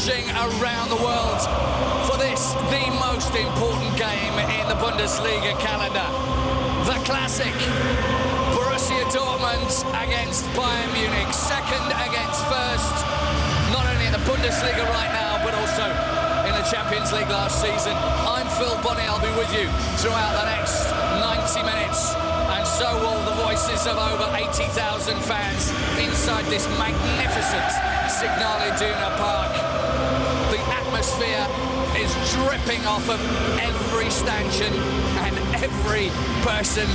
watching around the world for this, the most important game in the Bundesliga calendar. The classic. Borussia Dortmund against Bayern Munich, second against first, not only in the Bundesliga right now, but also in the Champions League last season. I'm Phil Bonney, I'll be with you throughout the next 90 minutes, and so will the voices of over 80,000 fans inside this magnificent Signal Iduna Park. The atmosphere is dripping off of every stanchion and every person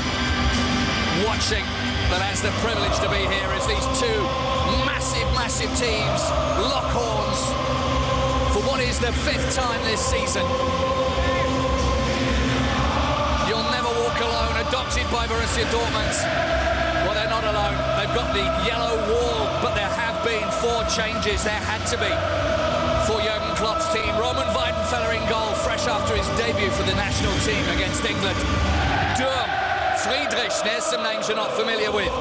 watching that has the privilege to be here as these two massive teams lock horns for what is the 5th time this season. You'll never walk alone, adopted by Borussia Dortmund. Well, they're not alone. They've got the yellow wall, but there have been 4 changes. There had to be for Jurgen Klopp's team. Roman Weidenfeller in goal, fresh after his debut for the national team against England. Friedrich, there's some names you're not familiar with,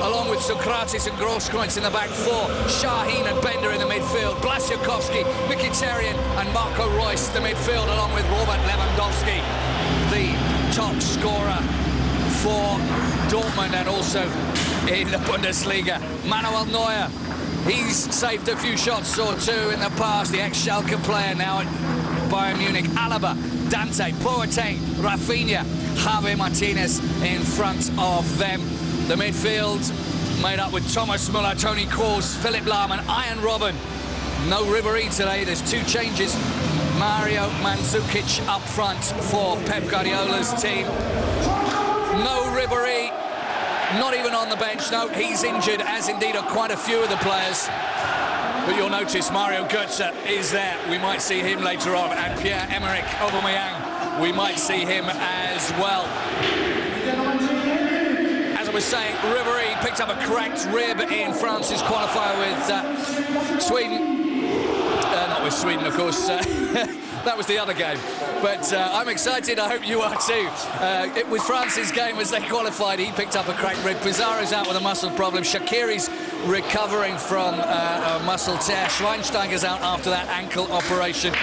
along with Socrates and Grosskreutz in the back 4, Shaheen and Bender in the midfield, Blasjakovski, Mkhitaryan and Marco Reus the midfield, along with Robert Lewandowski, the top scorer for Dortmund and also in the Bundesliga. Manuel Neuer, he's saved a few shots or two in the past, the ex-Schalke player now at Bayern Munich. Alaba, Dante, Boateng, Rafinha, Javi Martinez in front of them. The midfield made up with Thomas Müller, Toni Kroos, Philipp Lahm and Ian Robben. No Ribéry today, there's 2 changes. Mario Mandzukic up front for Pep Guardiola's team. No Ribéry, not even on the bench. No, he's injured, as indeed are quite a few of the players. But you'll notice Mario Götze is there. We might see him later on. And Pierre-Emerick Aubameyang, we might see him as well. As I was saying, Ribéry picked up a cracked rib in France's qualifier with Sweden. Not with Sweden, of course. That was the other game. But I'm excited, I hope you are too. It was France's game as they qualified. He picked up a cracked rib. Pizarro's out with a muscle problem. Shaqiri's recovering from a muscle tear. Schweinsteiger's out after that ankle operation.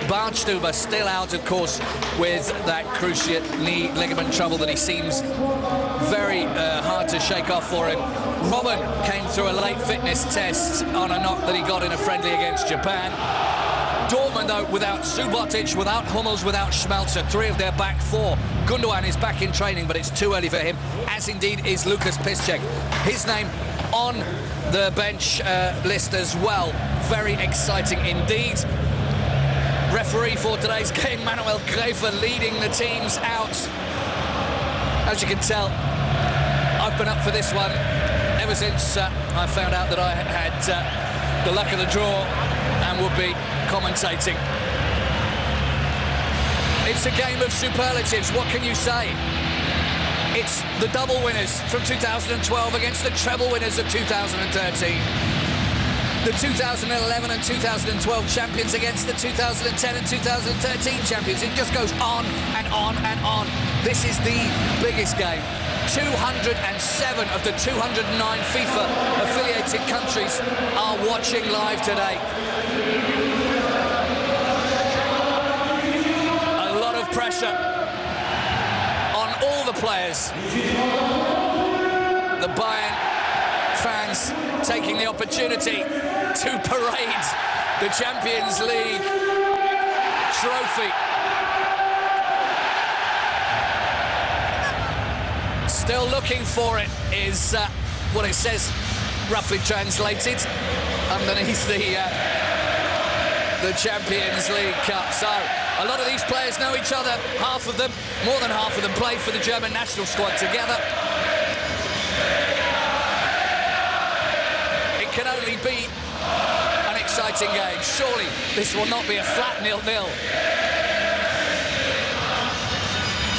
Barnstuber still out, of course, with that cruciate knee ligament trouble that he seems very hard to shake off for him. Robben came through a late fitness test on a knock that he got in a friendly against Japan. Dortmund, though, without Subotic, without Hummels, without Schmelzer, 3 of their back 4. Gundogan is back in training, but it's too early for him, as indeed is Lukas Piszczek. His name on the bench list as well. Very exciting indeed. Referee for today's game, Manuel Gräfer, leading the teams out. As you can tell, I've been up for this one ever since I found out that I had the luck of the draw and would be commentating. It's a game of superlatives, what can you say? It's the double winners from 2012 against the treble winners of 2013. The 2011 and 2012 champions against the 2010 and 2013 champions. It just goes on and on and on. This is the biggest game. 207 of the 209 FIFA-affiliated countries are watching live today. A lot of pressure on all the players. The Bayern fans taking the opportunity to parade the Champions League trophy. Still looking for it is what it says, roughly translated, underneath the Champions League Cup. So a lot of these players know each other. Half of them, more than half of them, play for the German national squad together. It can only be an exciting game. Surely this will not be a flat 0-0.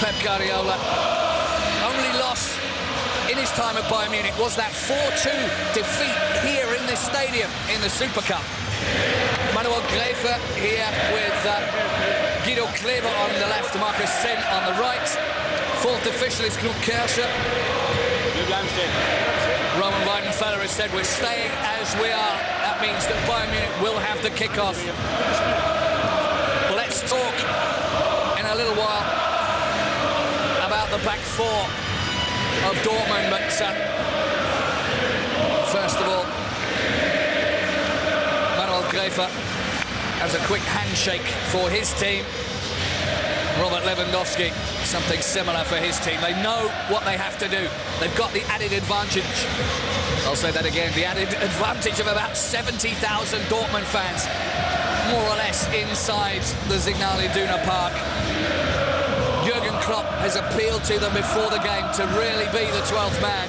Pep Guardiola only loss in his time at Bayern Munich was that 4-2 defeat here in this stadium in the Super Cup. Manuel Gräfer here with Guido Kleber on the left, Marcus Sen on the right. Fourth official is Knut Kerscher. Roman Weidenfeller has said we're staying as we are. That that means that Bayern Munich will have the kickoff. Well, let's talk in a little while about the back four of Dortmund, but first of all, Gräfer has a quick handshake for his team. Robert Lewandowski, something similar for his team. They know what they have to do. They've got the added advantage. I'll say that again, the added advantage of about 70,000 Dortmund fans, more or less inside the Signal Iduna Park. Jurgen Klopp has appealed to them before the game to really be the 12th man.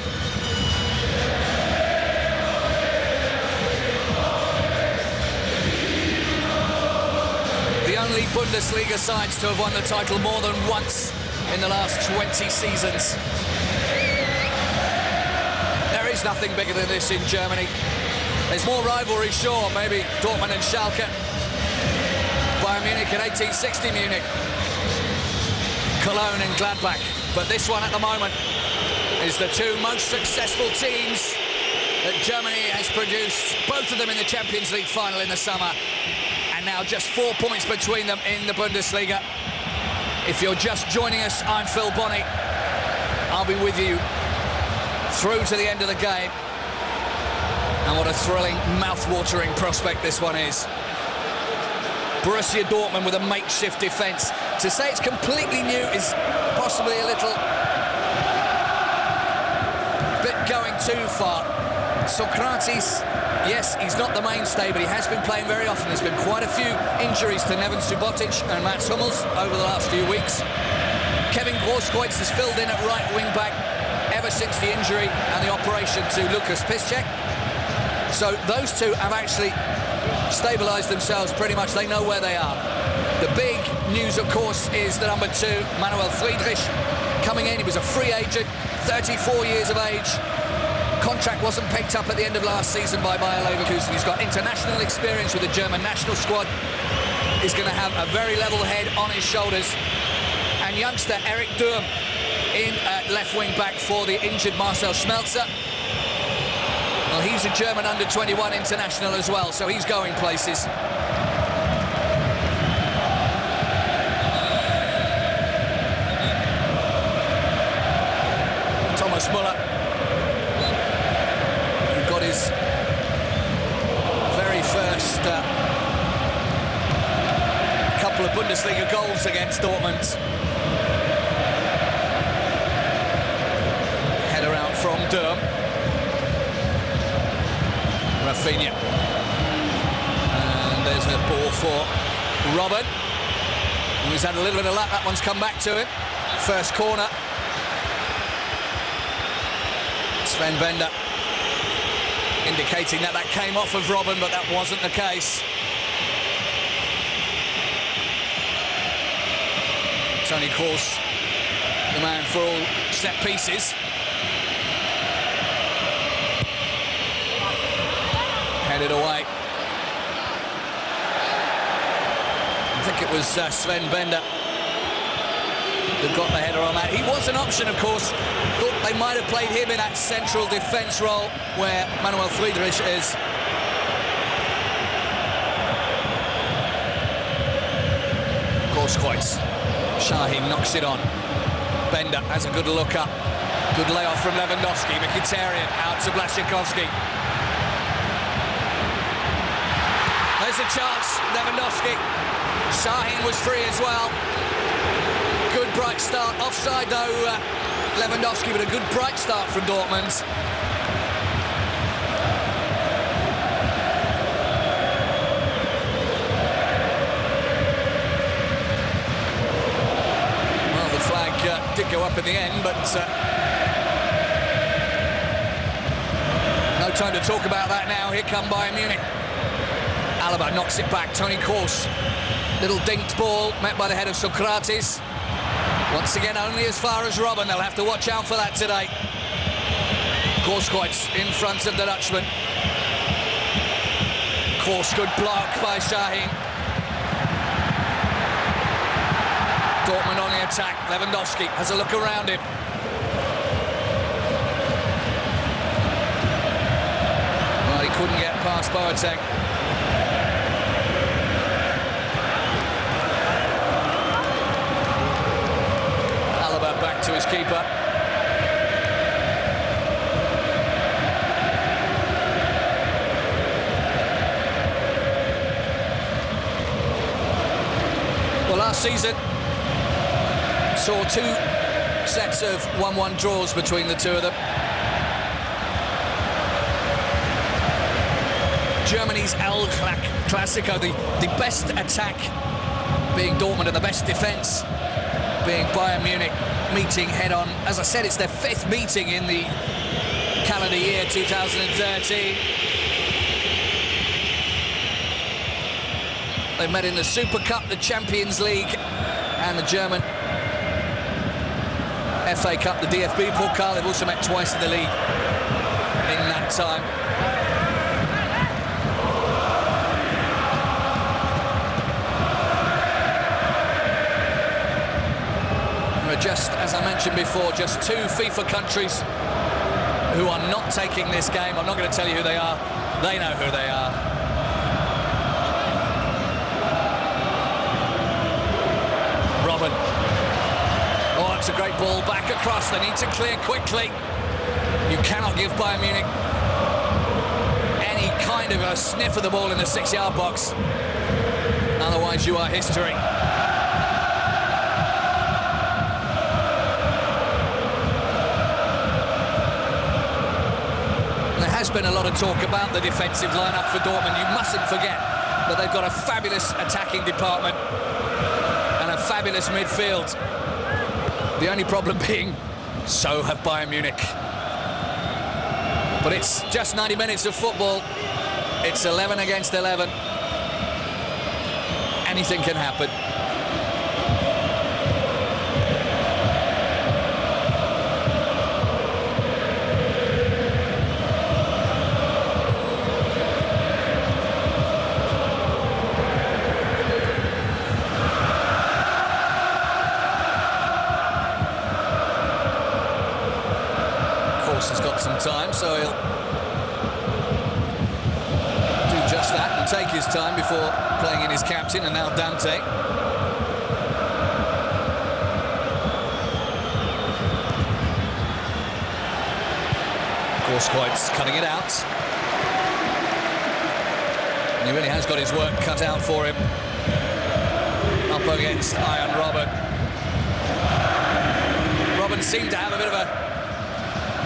Only Bundesliga sides to have won the title more than once in the last 20 seasons. There is nothing bigger than this in Germany. There's more rivalry, sure, maybe Dortmund and Schalke. Bayern Munich in 1860 Munich. Cologne and Gladbach. But this one at the moment is the two most successful teams that Germany has produced. Both of them in the Champions League final in the summer. And now just 4 points between them in the Bundesliga. If you're just joining us, I'm Phil Bonney. I'll be with you through to the end of the game. And what a thrilling, mouth-watering prospect this one is. Borussia Dortmund with a makeshift defence. To say it's completely new is possibly a little bit going too far. Socrates, yes, he's not the mainstay, but he has been playing very often. There's been quite a few injuries to Neven Subotic and Mats Hummels over the last few weeks. Kevin Großkreutz has filled in at right wing-back ever since the injury and the operation to Lukas Piszczek. So those two have actually stabilised themselves pretty much. They know where they are. The big news, of course, is the number 2, Manuel Friedrich, coming in. He was a free agent, 34 years of age. Contract wasn't picked up at the end of last season by Bayer Leverkusen. He's got international experience with the German national squad. He's going to have a very level head on his shoulders. And youngster Eric Durm in at left wing back for the injured Marcel Schmelzer. Well, he's a German under-21 international as well, so he's going places. Thomas Müller, who got his very first couple of Bundesliga goals against Dortmund. Header out from Durm. Rafinha. And there's a ball for Robben, who's had a little bit of luck. That one's come back to him. First corner. Sven Bender indicating that that came off of Robben, but that wasn't the case. Tony Kroos, the man for all set pieces. Headed away. I think it was Sven Bender who got the header on that. He was an option, of course. Thought they might have played him in that central defence role where Manuel Friedrich is. Großkreutz. Şahin knocks it on. Bender has a good look up. Good layoff from Lewandowski. Mkhitaryan out to Blaszczykowski. There's a chance, Lewandowski. Şahin was free as well. Good bright start. Offside though, Lewandowski, but a good bright start from Dortmund. Well, the flag did go up in the end, but no time to talk about that now. Here come Bayern Munich. Alaba knocks it back. Tony Kroos. Little dinked ball met by the head of Socrates. Once again, only as far as Robben. They'll have to watch out for that today. Großkreutz in front of the Dutchman. Kroos, good block by Şahin. Dortmund on the attack. Lewandowski has a look around him. Well, he couldn't get past Boateng. Alaba back to his keeper. Well, last season saw 2 sets of 1-1 draws between the two of them. Germany's El Clasico, the best attack being Dortmund and the best defence being Bayern Munich, meeting head-on. As I said, it's their 5th meeting in the calendar year 2013. They've met in the Super Cup, the Champions League and the German FA Cup, the DFB Pokal. They've also met twice in the league in that time. Just as I mentioned before, just 2 FIFA countries who are not taking this game. I'm not going to tell you who they are. They know who they are. Robben. Oh, it's a great ball back across. They need to clear quickly. You cannot give Bayern Munich any kind of a sniff of the ball in the 6-yard box. Otherwise, you are history. There's been a lot of talk about the defensive lineup for Dortmund. You mustn't forget that they've got a fabulous attacking department and a fabulous midfield. The only problem being, so have Bayern Munich. But it's just 90 minutes of football. It's 11 against 11. Anything can happen. Has got some time, so he'll do just that and take his time before playing in his captain, and now Dante. Of course, quite cutting it out. And he really has got his work cut out for him. Up against Iron Robben. Robben seemed to have a bit of a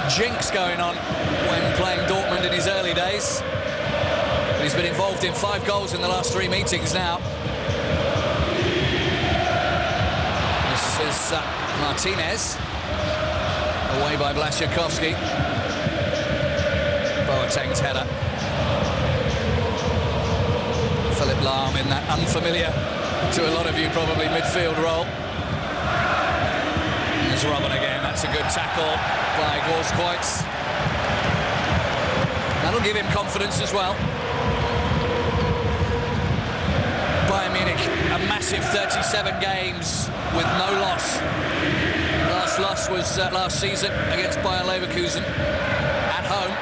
jinx going on when playing Dortmund in his early days. But he's been involved in 5 goals in the last 3 meetings now. This is Martinez. Away by Blaszczykowski. Boateng's header. Philipp Lahm in that unfamiliar, to a lot of you probably, midfield role. There's Robben again. That's a good tackle by Großkreuz. That'll give him confidence as well. Bayern Munich, a massive 37 games with no loss. Last loss was last season against Bayern Leverkusen at home.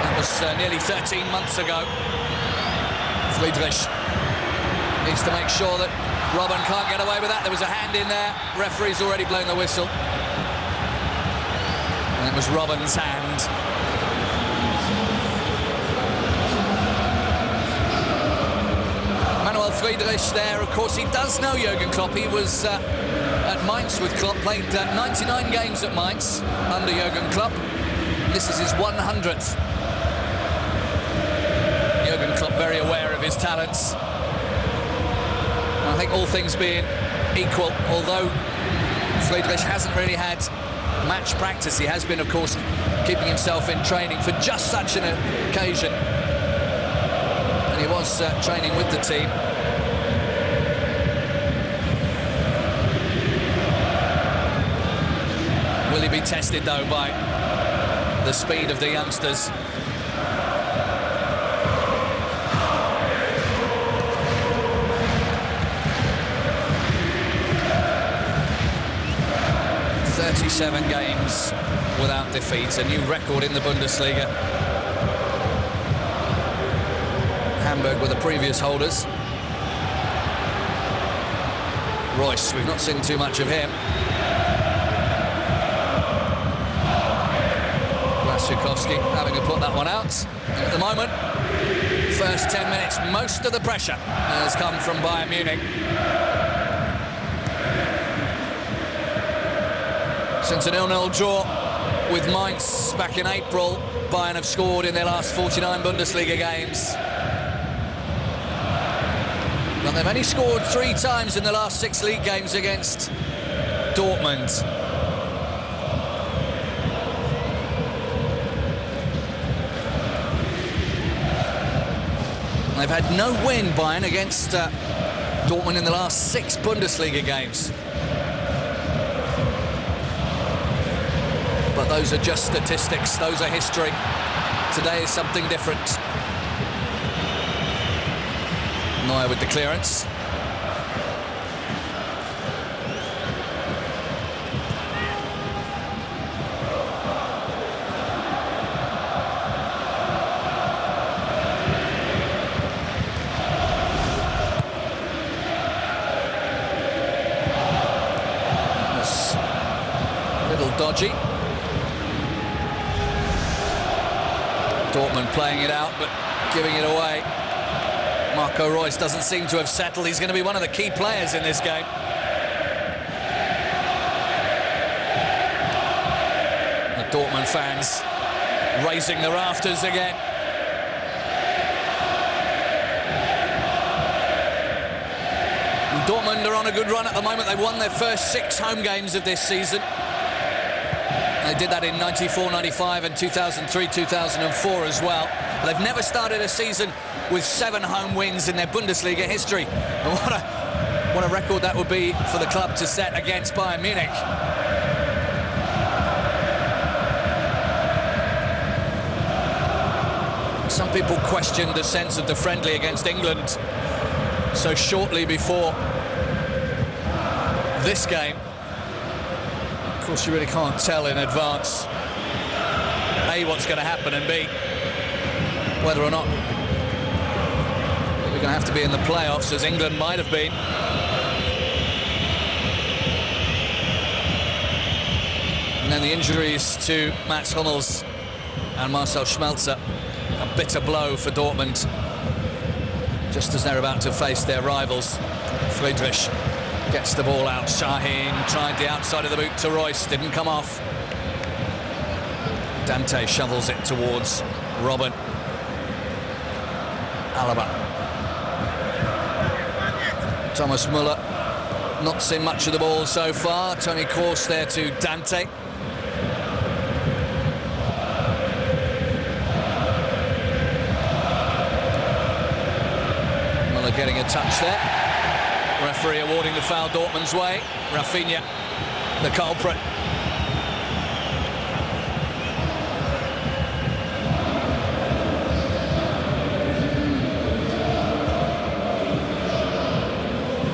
That was nearly 13 months ago. Friedrich needs to make sure that Robben can't get away with that. There was a hand in there. Referee's already blown the whistle. And it was Robben's hand. Manuel Friedrich there, of course, he does know Jurgen Klopp. He was at Mainz with Klopp, played 99 games at Mainz under Jurgen Klopp. This is his 100th. Jurgen Klopp very aware of his talents. I think all things being equal, although Friedrich hasn't really had match practice, he has been, of course, keeping himself in training for just such an occasion. And he was training with the team. Will he be tested, though, by the speed of the youngsters? Seven games without defeat, a new record in the Bundesliga. Hamburg were the previous holders. Royce, we've not seen too much of him. Blaszczykowski having to put that one out. And at the moment, first 10 minutes, most of the pressure has come from Bayern Munich. Since a 0-0 draw with Mainz back in April, Bayern have scored in their last 49 Bundesliga games. But they've only scored 3 times in the last 6 league games against Dortmund. They've had no win, Bayern, against Dortmund in the last 6 Bundesliga games. But those are just statistics, those are history. Today is something different. Neuer with the clearance. That's a little dodgy. Dortmund playing it out, but giving it away. Marco Reus doesn't seem to have settled. He's going to be one of the key players in this game. The Dortmund fans raising the rafters again. And Dortmund are on a good run at the moment. They've won their first 6 home games of this season. They did that in 94, 95 and 2003, 2004 as well. But they've never started a season with 7 home wins in their Bundesliga history. And what a record that would be for the club to set against Bayern Munich. Some people questioned the sense of the friendly against England so shortly before this game. Of course, you really can't tell in advance A, what's going to happen, and B, whether or not we're going to have to be in the playoffs, as England might have been. And then the injuries to Mats Hummels and Marcel Schmelzer, a bitter blow for Dortmund, just as they're about to face their rivals. Friedrich gets the ball out. Şahin tried the outside of the boot to Reus, didn't come off. Dante shovels it towards Robben. Alaba. Thomas Müller, not seen much of the ball so far. Toni Kroos there to Dante. Müller getting a touch there. Referee awarding the foul Dortmund's way. Rafinha, the culprit.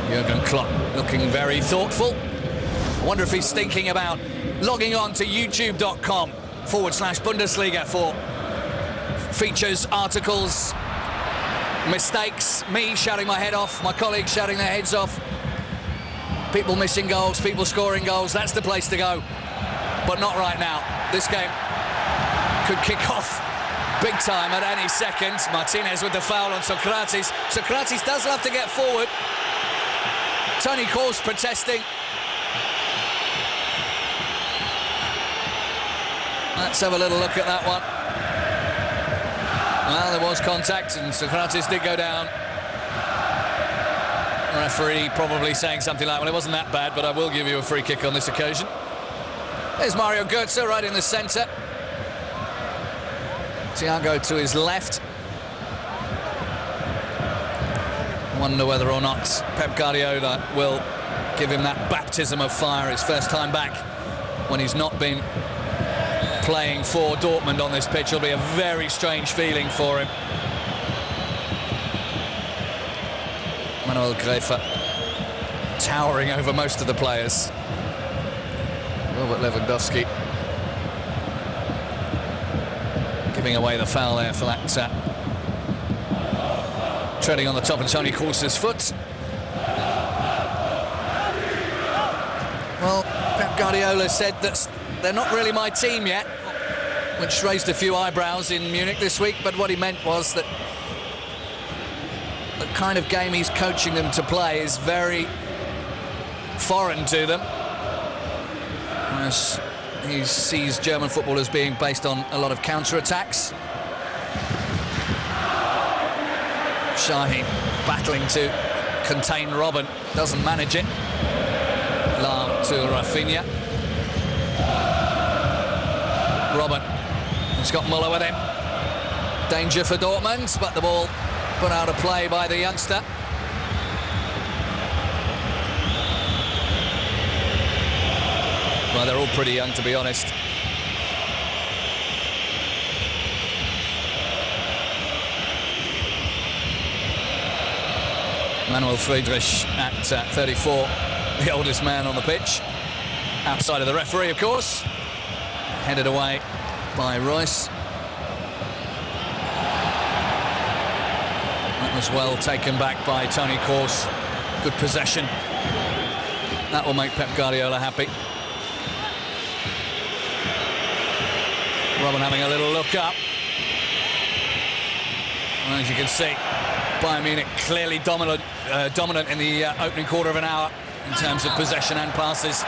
Jurgen Klopp looking very thoughtful. I wonder if he's thinking about logging on to youtube.com/Bundesliga for features, articles, mistakes, me shouting my head off, my colleagues shouting their heads off, people missing goals, people scoring goals. That's the place to go, but not right now. This game could kick off big time at any second. Martinez with the foul on Sokratis. Sokratis does love to get forward. Toni Kroos protesting. Let's have a little look at that one. Well, there was contact and Sokratis did go down. The referee probably saying something like, well, it wasn't that bad, but I will give you a free kick on this occasion. There's Mario Götze right in the centre. Thiago to his left. Wonder whether or not Pep Guardiola will give him that baptism of fire. His first time back when he's not been playing for Dortmund on this pitch. Will be a very strange feeling for him. Manuel Gräfer towering over most of the players. Robert Lewandowski giving away the foul there for that treading on the top of Toni Kroos's foot. Well, Pep Guardiola said that they're not really my team yet, which raised a few eyebrows in Munich this week, but what he meant was that the kind of game he's coaching them to play is very foreign to them. As he sees German football as being based on a lot of counter-attacks. Şahin battling to contain Robben, doesn't manage it. Lahm to Rafinha. Robben, he's got Muller with him. Danger for Dortmund, but the ball put out of play by the youngster. Well, they're all pretty young, to be honest. Manuel Friedrich at 34, the oldest man on the pitch. Outside of the referee, of course. Headed away by Royce. That was well taken back by Toni Kroos. Good possession. That will make Pep Guardiola happy. Robben having a little look up. And as you can see, Bayern Munich clearly dominant in the opening quarter of an hour in terms of possession and passes.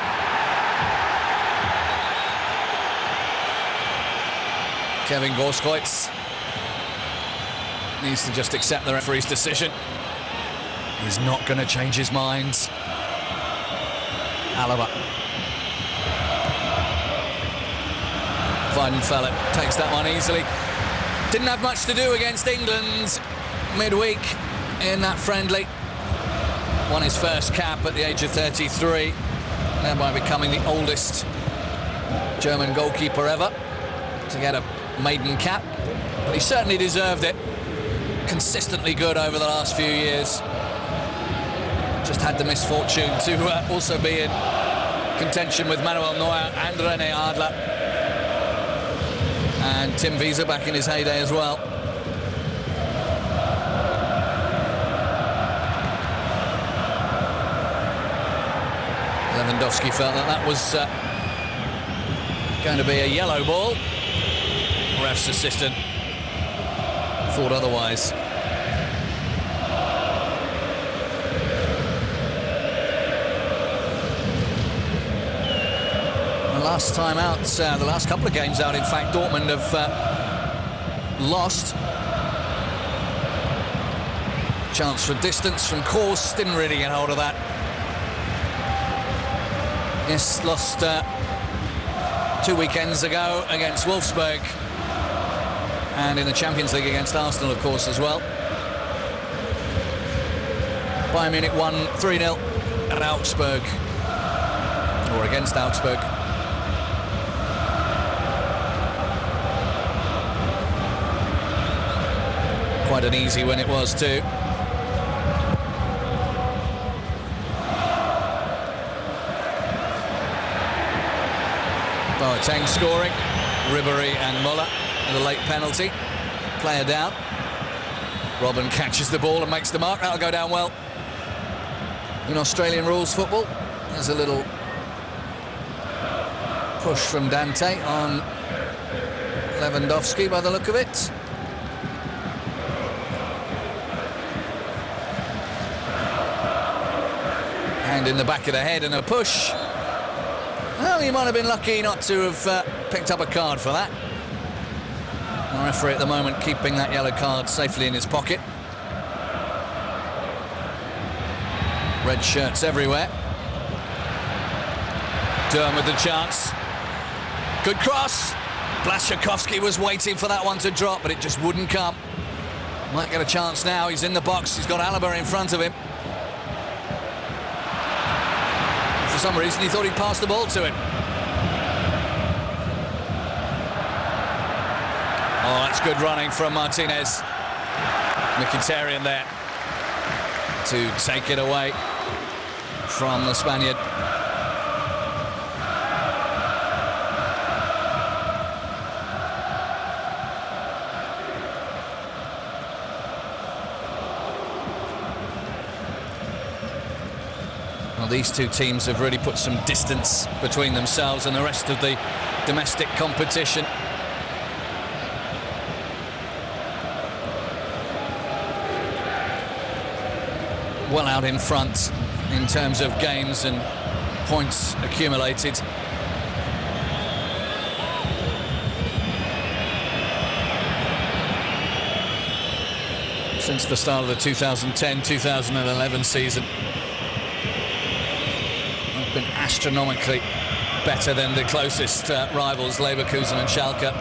Kevin Grosskreutz needs to just accept the referee's decision. He's not going to change his mind. Alaba. Weidenfeller takes that one easily. Didn't have much to do against England midweek in that friendly. Won his first cap at the age of 33, thereby becoming the oldest German goalkeeper ever to get a maiden cap. But he certainly deserved it. Consistently good over the last few years. Just had the misfortune to also be in contention with Manuel Neuer and René Adler. And Tim Wiese back in his heyday as well. Lewandowski felt that that was going to be a yellow ball. Ref's assistant thought otherwise. The last time out, the last couple of games out, in fact, Dortmund have lost. Chance for distance from Kroos, didn't really get hold of that. Yes, lost 2 weekends ago against Wolfsburg, and in the Champions League against Arsenal, of course, as well. Bayern Munich won 3-0 at Augsburg, or against Augsburg. Quite an easy win it was too. Boateng scoring, Ribéry and Muller with a late penalty. Player down. Robben catches the ball and makes the mark. That'll go down well. In Australian rules football, there's a little push from Dante on Lewandowski by the look of it. Hand in the back of the head and a push. Well, he might have been lucky not to have picked up a card for that. The referee at the moment keeping that yellow card safely in his pocket. Red shirts everywhere. Durham with the chance. Good cross. Blaszczykowski was waiting for that one to drop, but it just wouldn't come. Might get a chance now. He's in the box. He's got Alaba in front of him. For some reason, he thought he'd pass the ball to him. Oh, that's good running from Martinez. Mkhitaryan there to take it away from the Spaniard. these two teams have really put some distance between themselves and the rest of the domestic competition. Well out in front in terms of games and points accumulated. Since the start of the 2010-2011 season, they've been astronomically better than the closest rivals, Leverkusen and Schalke.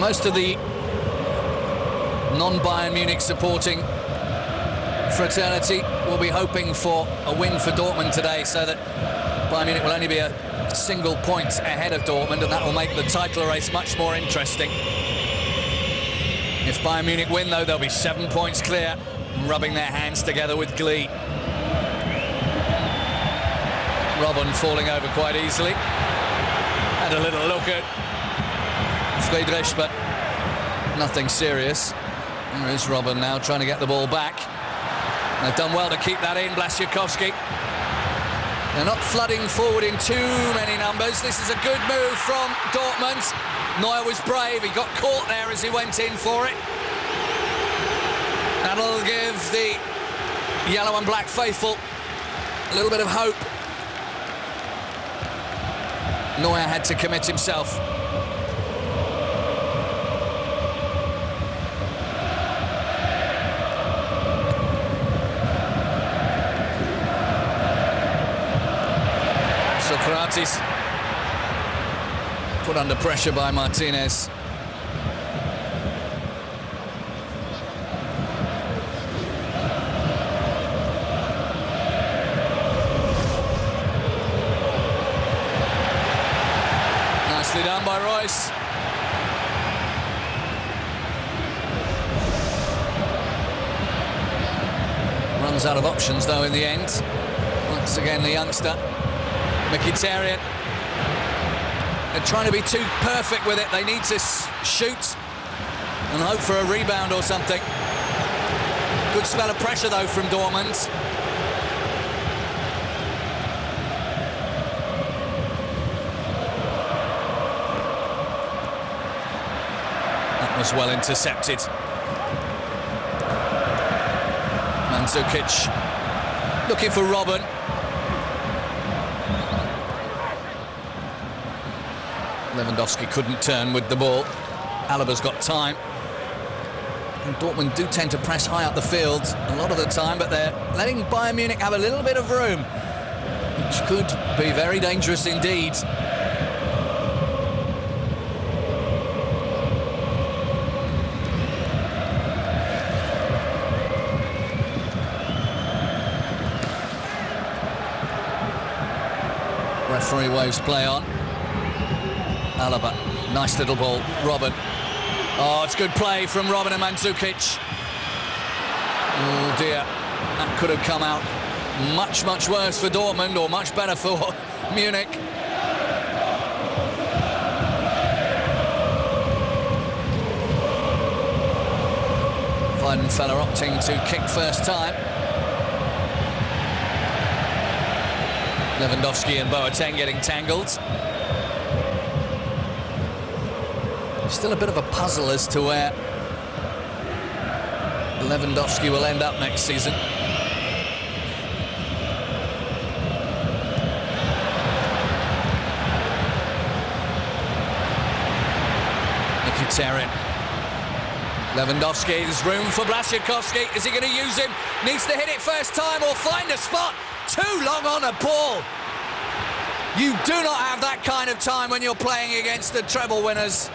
Most of the non-Bayern Munich supporting fraternity will be hoping for a win for Dortmund today, so that Bayern Munich will only be a single point ahead of Dortmund, and that will make the title race much more interesting. If Bayern Munich win, though, they'll be 7 points clear, rubbing their hands together with glee. Robben falling over quite easily. And a little look at Friedrich, but nothing serious. There is Robben now trying to get the ball back. They've done well to keep that in, Blaszczykowski. They're not flooding forward in too many numbers. This is a good move from Dortmund. Neuer was brave. He got caught there as he went in for it. That'll give the yellow and black faithful a little bit of hope. Neuer had to commit himself. Socrates put under pressure by Martinez. Nicely done by Royce. Runs out of options though in the end. Once again the youngster. Mkhitaryan. They're trying to be too perfect with it. They need to shoot and hope for a rebound or something. Good spell of pressure though from Dortmund. That was well intercepted. Mandzukic looking for Robben. Lewandowski couldn't turn with the ball. Alaba's got time. And Dortmund do tend to press high up the field a lot of the time, but they're letting Bayern Munich have a little bit of room, which could be very dangerous indeed. Referee waves play on. Alaba, nice little ball. Robben. Oh, it's good play from Robben and Mandzukic. Oh dear, that could have come out much, much worse for Dortmund, or much better for Munich. Weidenfeller opting to kick first time. Lewandowski and Boateng getting tangled. Still a bit of a puzzle as to where Lewandowski will end up next season. Mkhitaryan. Lewandowski, there's room for Blaszczykowski. Is he going to use him? Needs to hit it first time or find a spot. Too long on a ball. You do not have that kind of time when you're playing against the treble winners.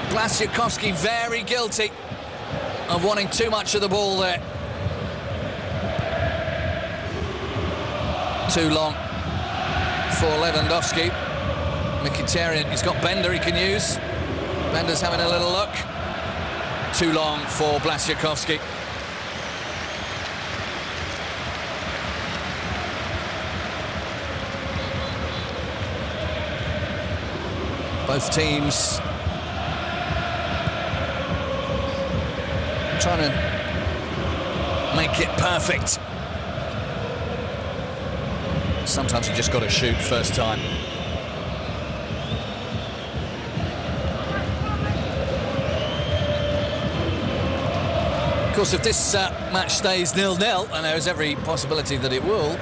Blaszczykowski very guilty of wanting too much of the ball there. Too long for Lewandowski. Mkhitaryan, he's got Bender he can use. Bender's having a little look. Too long for Blaszczykowski. Both teams trying to make it perfect. Sometimes you just got to shoot first time. Of course, if this match stays 0-0, and there is every possibility that it will,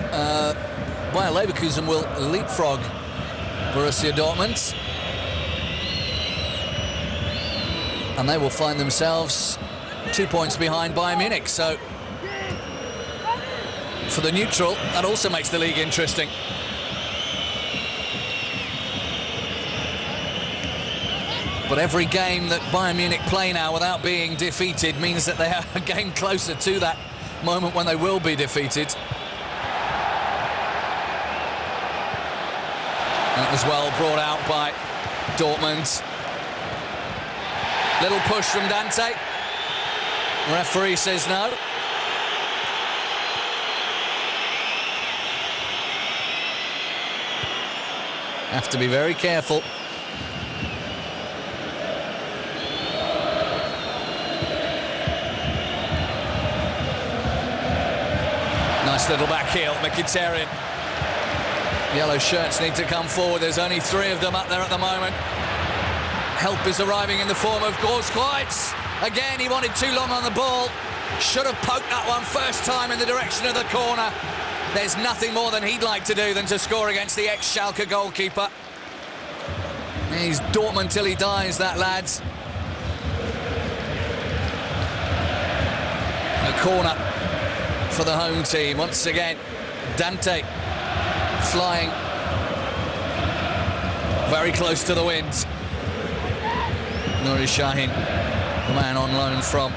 Bayer Leverkusen will leapfrog Borussia Dortmund. And they will find themselves 2 points behind Bayern Munich. So, for the neutral, that also makes the league interesting. But every game that Bayern Munich play now without being defeated means that they are a game closer to that moment when they will be defeated. That was well brought out by Dortmund. Little push from Dante. Referee says no. Have to be very careful. Nice little back heel, Mkhitaryan. Yellow shirts need to come forward. There's only 3 of them up there at the moment. Help is arriving in the form of Gorskreutz. Again, he wanted too long on the ball. Should have poked that one first time in the direction of the corner. There's nothing more than he'd like to do than to score against the ex-Schalke goalkeeper. He's Dortmund till he dies, that lad. A corner for the home team. Once again, Dante flying very close to the wind. Nuri Sahin, the man on loan from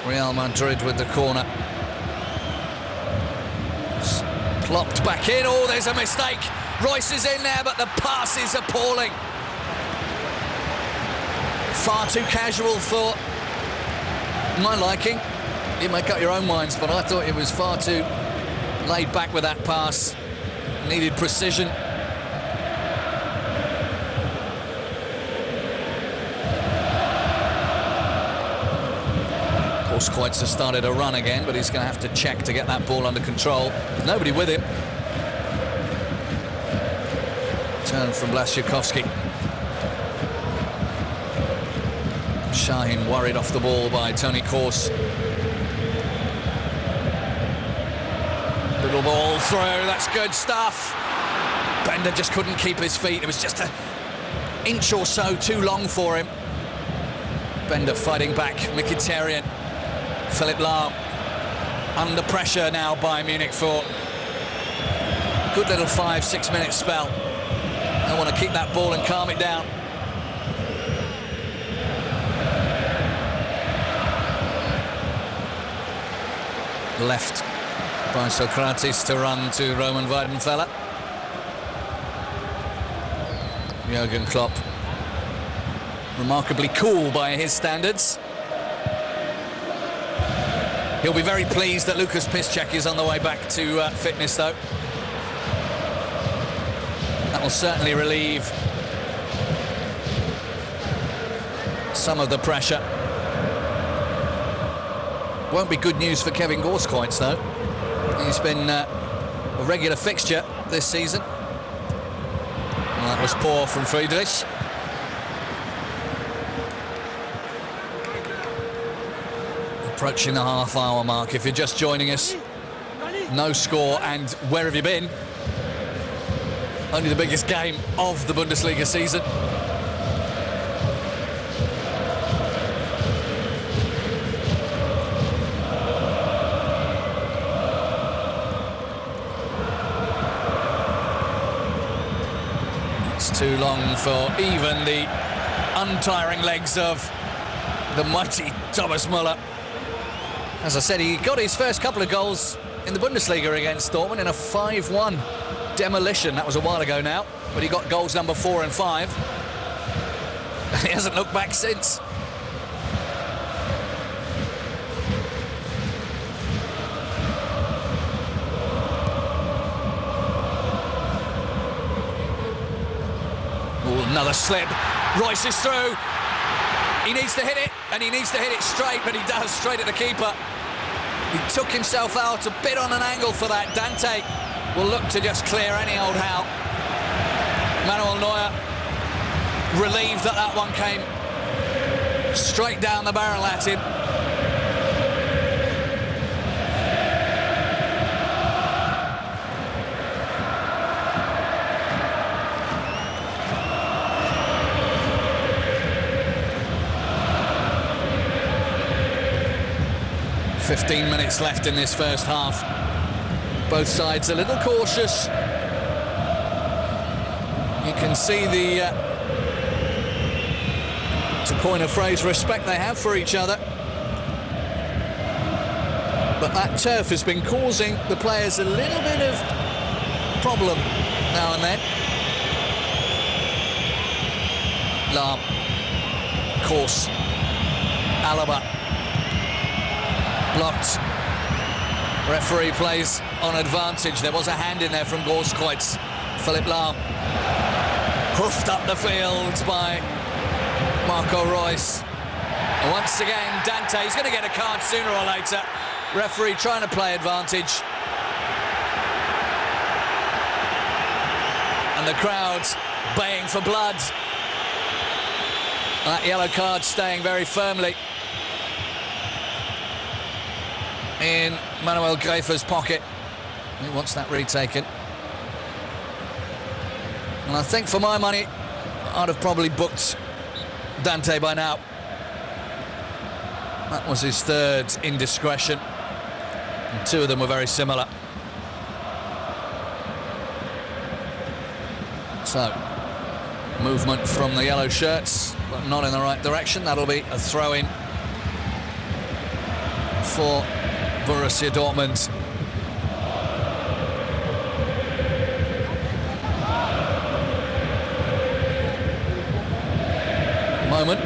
Real Madrid with the corner. Plopped back in. Oh, there's a mistake. Royce is in there, but the pass is appalling. Far too casual for my liking. You make up your own minds, but I thought it was far too laid back with that pass. Needed precision. Gorskreutz has started a run again, but he's going to have to check to get that ball under control. Nobody with him. Turn from Blaszczykowski. Sahin worried off the ball by Toni Kroos. Little ball through, that's good stuff. Bender just couldn't keep his feet. It was just an inch or so too long for him. Bender fighting back. Mkhitaryan. Philipp Lahm under pressure now by Munich for a good little 5-6 minute spell. They want to keep that ball and calm it down. Left by Socrates to run to Roman Weidenfeller. Jurgen Klopp, remarkably cool by his standards. He'll be very pleased that Lucas Piszczek is on the way back to fitness, though. That will certainly relieve some of the pressure. Won't be good news for Kevin Gorskreutz, though. He's been a regular fixture this season. Well, that was poor from Friedrich. Approaching the half-hour mark. If you're just joining us, no score, and where have you been? Only the biggest game of the Bundesliga season. It's too long for even the untiring legs of the mighty Thomas Müller. As I said, he got his first couple of goals in the Bundesliga against Dortmund in a 5-1 demolition. That was a while ago now, but he got goals number 4 and 5. And he hasn't looked back since. Ooh, another slip. Royce is through. He needs to hit it. and he needs to hit it straight, but he does, straight at the keeper. He took himself out a bit on an angle for that. Dante will look to just clear any old how. Manuel Neuer relieved that that one came straight down the barrel at him. .15 minutes left in this first half. Both sides a little cautious. You can see the, to coin a phrase, respect they have for each other. But that turf has been causing the players a little bit of problem now and then. Lahm, course, Alaba. Blocked. Referee plays on advantage. There was a hand in there from Gorskreutz. Philipp Lahm. Hoofed up the field by Marco Reus. And once again, Dante, he's going to get a card sooner or later. Referee trying to play advantage. And the crowd's baying for blood. That yellow card staying very firmly in Manuel Gräfer's pocket. He wants that retaken. And I think for my money, I'd have probably booked Dante by now. That was his third indiscretion. And two of them were very similar. So, movement from the yellow shirts, but not in the right direction. That'll be a throw-in for Borussia Dortmund. Moment,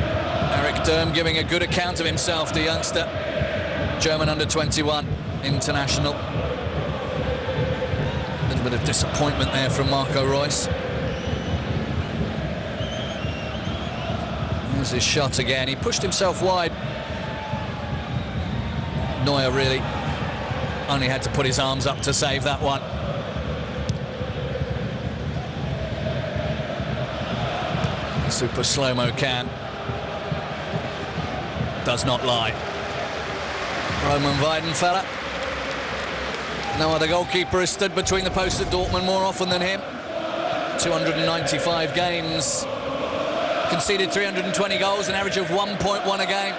Eric Durm giving a good account of himself, the youngster, German under-21 international. A little bit of disappointment there from Marco Reus. There's his shot again. He pushed himself wide. Neuer really only had to put his arms up to save that one. Super slow-mo cam. Does not lie. Roman Weidenfeller. No other goalkeeper has stood between the posts at Dortmund more often than him. 295 games. Conceded 320 goals, an average of 1.1 a game.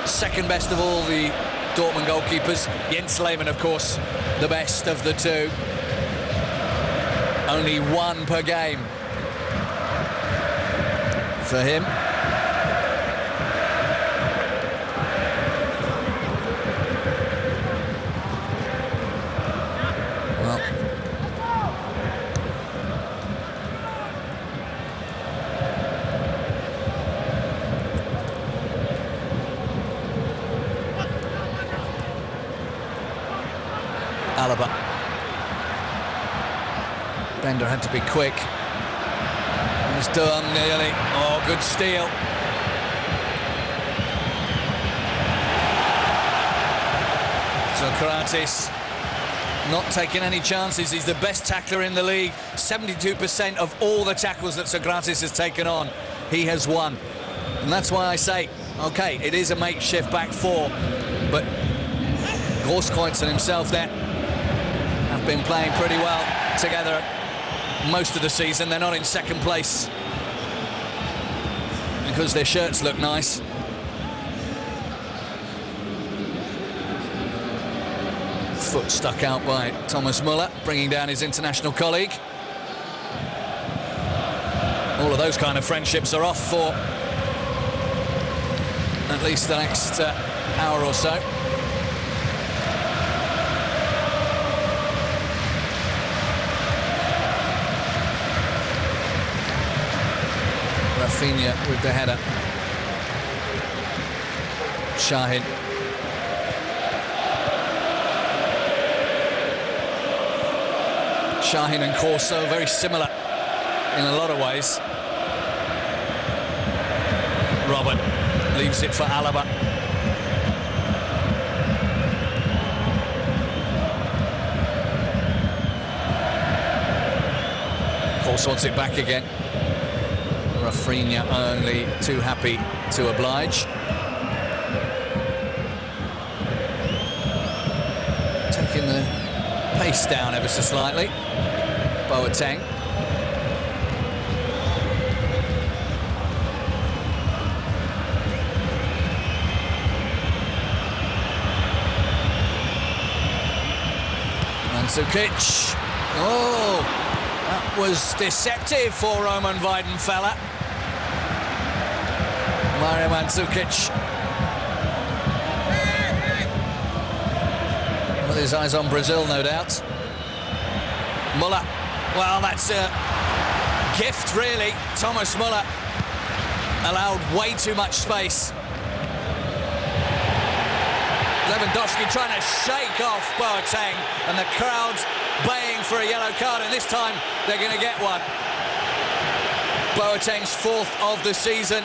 Second best of all the Dortmund goalkeepers. Jens Lehmann, of course, the best of the two. Only one per game for him. Well, Alaba. Bender had to be quick. It's done nearly. Oh, good steal. Socrates not taking any chances. He's the best tackler in the league. 72% of all the tackles that Socrates has taken on, he has won. And that's why I say, okay, it is a makeshift back four, but Gorskreutz and himself there have been playing pretty well together most of the season. They're not in second place because their shirts look nice. Foot stuck out by Thomas Müller, bringing down his international colleague. All of those kind of friendships are off for at least the next hour or so. Rafinha with the header. Şahin. Şahin and Corso very similar in a lot of ways. Robert leaves it for Alaba. Horse wants it back again. Rafinha only too happy to oblige. Taking the pace down ever so slightly. Boateng. Mandzukic. Oh, that was deceptive for Roman Weidenfeller. Mario Mandzukic. With his eyes on Brazil, no doubt. Muller. Well, that's a gift, really. Thomas Muller allowed way too much space. Lewandowski trying to shake off Boateng, and the crowd's baying for a yellow card, and this time they're going to get one. Boateng's 4th of the season.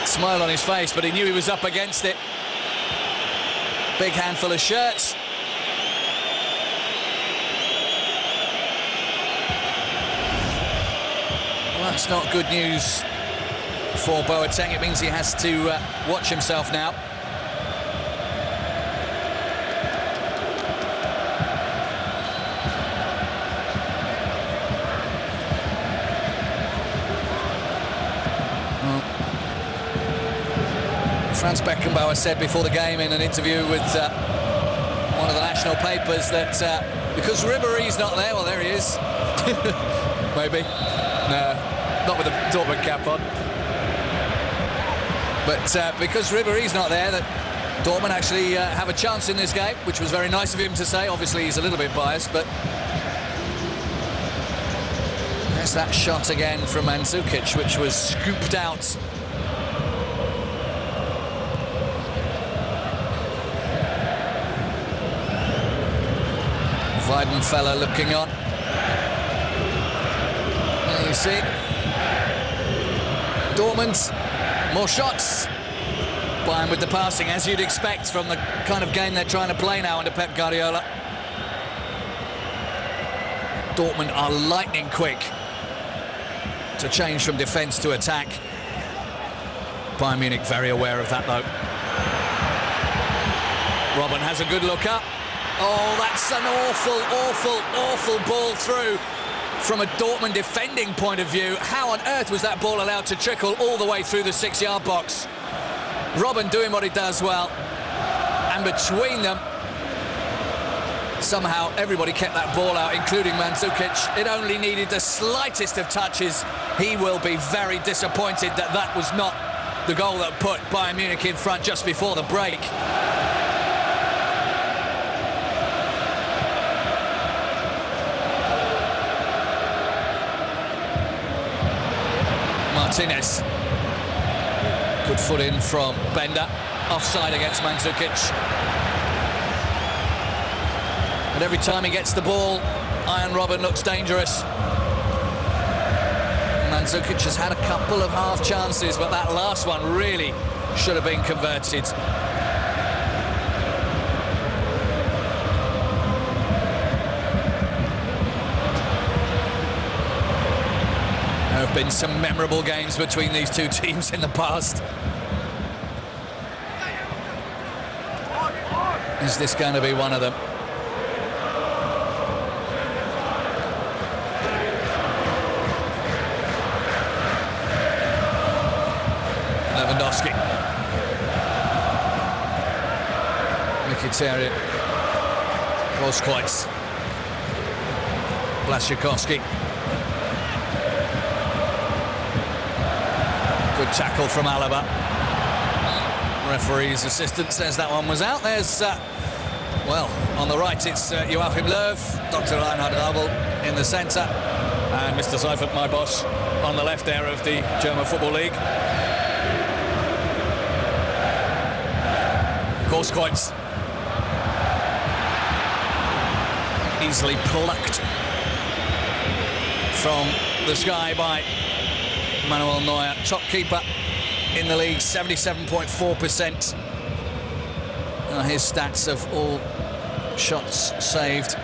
Smile on his face, but he knew he was up against it. Big handful of shirts. Well, that's not good news for Boateng. It means he has to watch himself now. Franz Beckenbauer said before the game in an interview with one of the national papers that because Ribéry's not there, well, there he is. Maybe. No, not with the Dortmund cap on. But because Ribéry's not there, that Dortmund actually have a chance in this game, which was very nice of him to say. Obviously, he's a little bit biased, but there's that shot again from Mandzukic, which was scooped out. Weidenfeller looking on. There you see. Dortmund, more shots. Bayern with the passing, as you'd expect from the kind of game they're trying to play now under Pep Guardiola. Dortmund are lightning quick to change from defence to attack. Bayern Munich very aware of that, though. Robben has a good look up. Oh, that's an awful ball through from a Dortmund defending point of view. How on earth was that ball allowed to trickle all the way through the 6-yard box? Robben doing what he does well, and between them, somehow everybody kept that ball out, including Mandzukic. It only needed the slightest of touches. He will be very disappointed that that was not the goal that put Bayern Munich in front just before the break. Martinez. Good foot in from Bender. Offside against Mandzukic. And every time he gets the ball, Arjen Robben looks dangerous. Mandzukic has had a couple of half chances, but that last one really should have been converted. There have been some memorable games between these two teams in the past. Is this going to be one of them? Lewandowski. Mkhitaryan. Groskreutz. Blaszczykowski. Good tackle from Alaba. Referee's assistant says that one was out. There's, well, on the right it's Joachim Löw, Dr. Reinhard Rabel in the centre, and Mr. Seifert, my boss, on the left there of the German Football League. Groskreutz. Easily plucked from the sky by Manuel Neuer, top keeper in the league, 77.4%. His stats of all shots saved.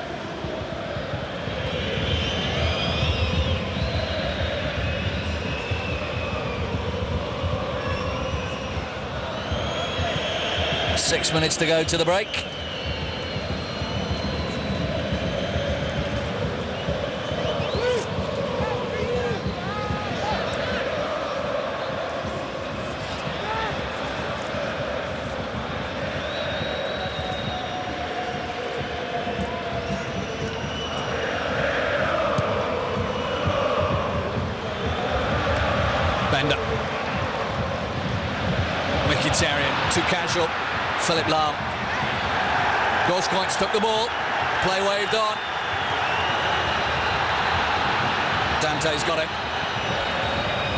Six minutes to go to the break. Bender. Mkhitaryan, too casual. Philipp Lahm. Grosskreutz took the ball. Play waved on. Dante's got it.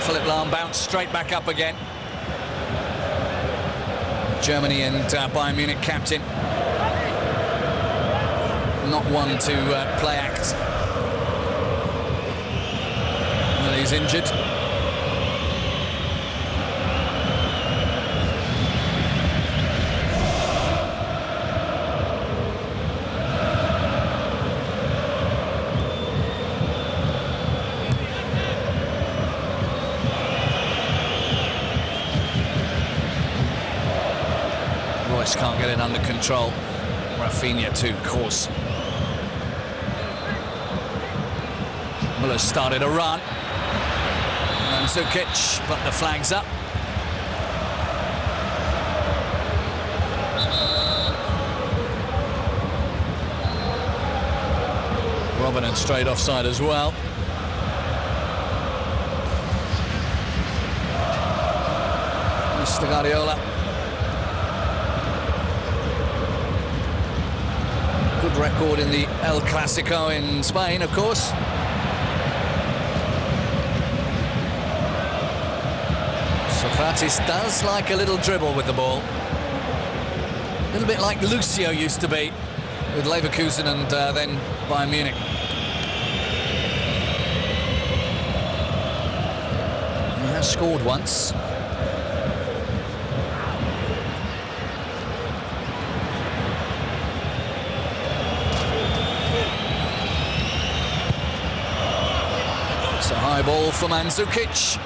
Philipp Lahm bounced straight back up again. Germany and Bayern Munich captain. Not one to play act. Well, he's injured. Royce can't get it under control. Rafinha too, of course. Müller started a run. And Zukic, but the flag's up. Robin and straight offside as well. Mr. Guardiola. Good record in the El Clasico in Spain, of course. Socrates does like a little dribble with the ball. A little bit like Lucio used to be with Leverkusen and then Bayern Munich. He has scored once. It's a high ball for Mandzukic.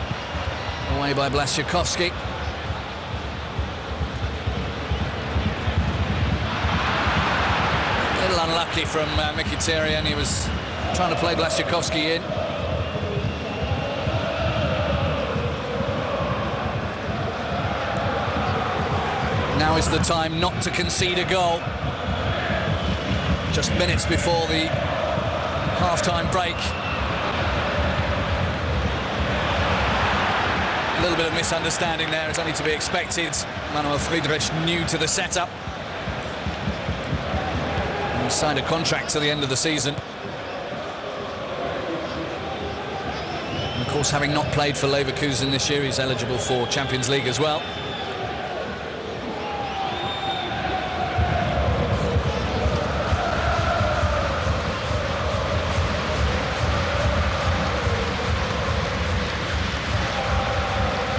Away by Blaszczykowski. A little unlucky from Mkhitaryan. He was trying to play Blaszczykowski in. Now is the time not to concede a goal. Just minutes before the half-time break. A little bit of misunderstanding there, it's only to be expected. Manuel Friedrich new to the setup. He signed a contract to the end of the season. And of course, having not played for Leverkusen this year, he's eligible for Champions League as well.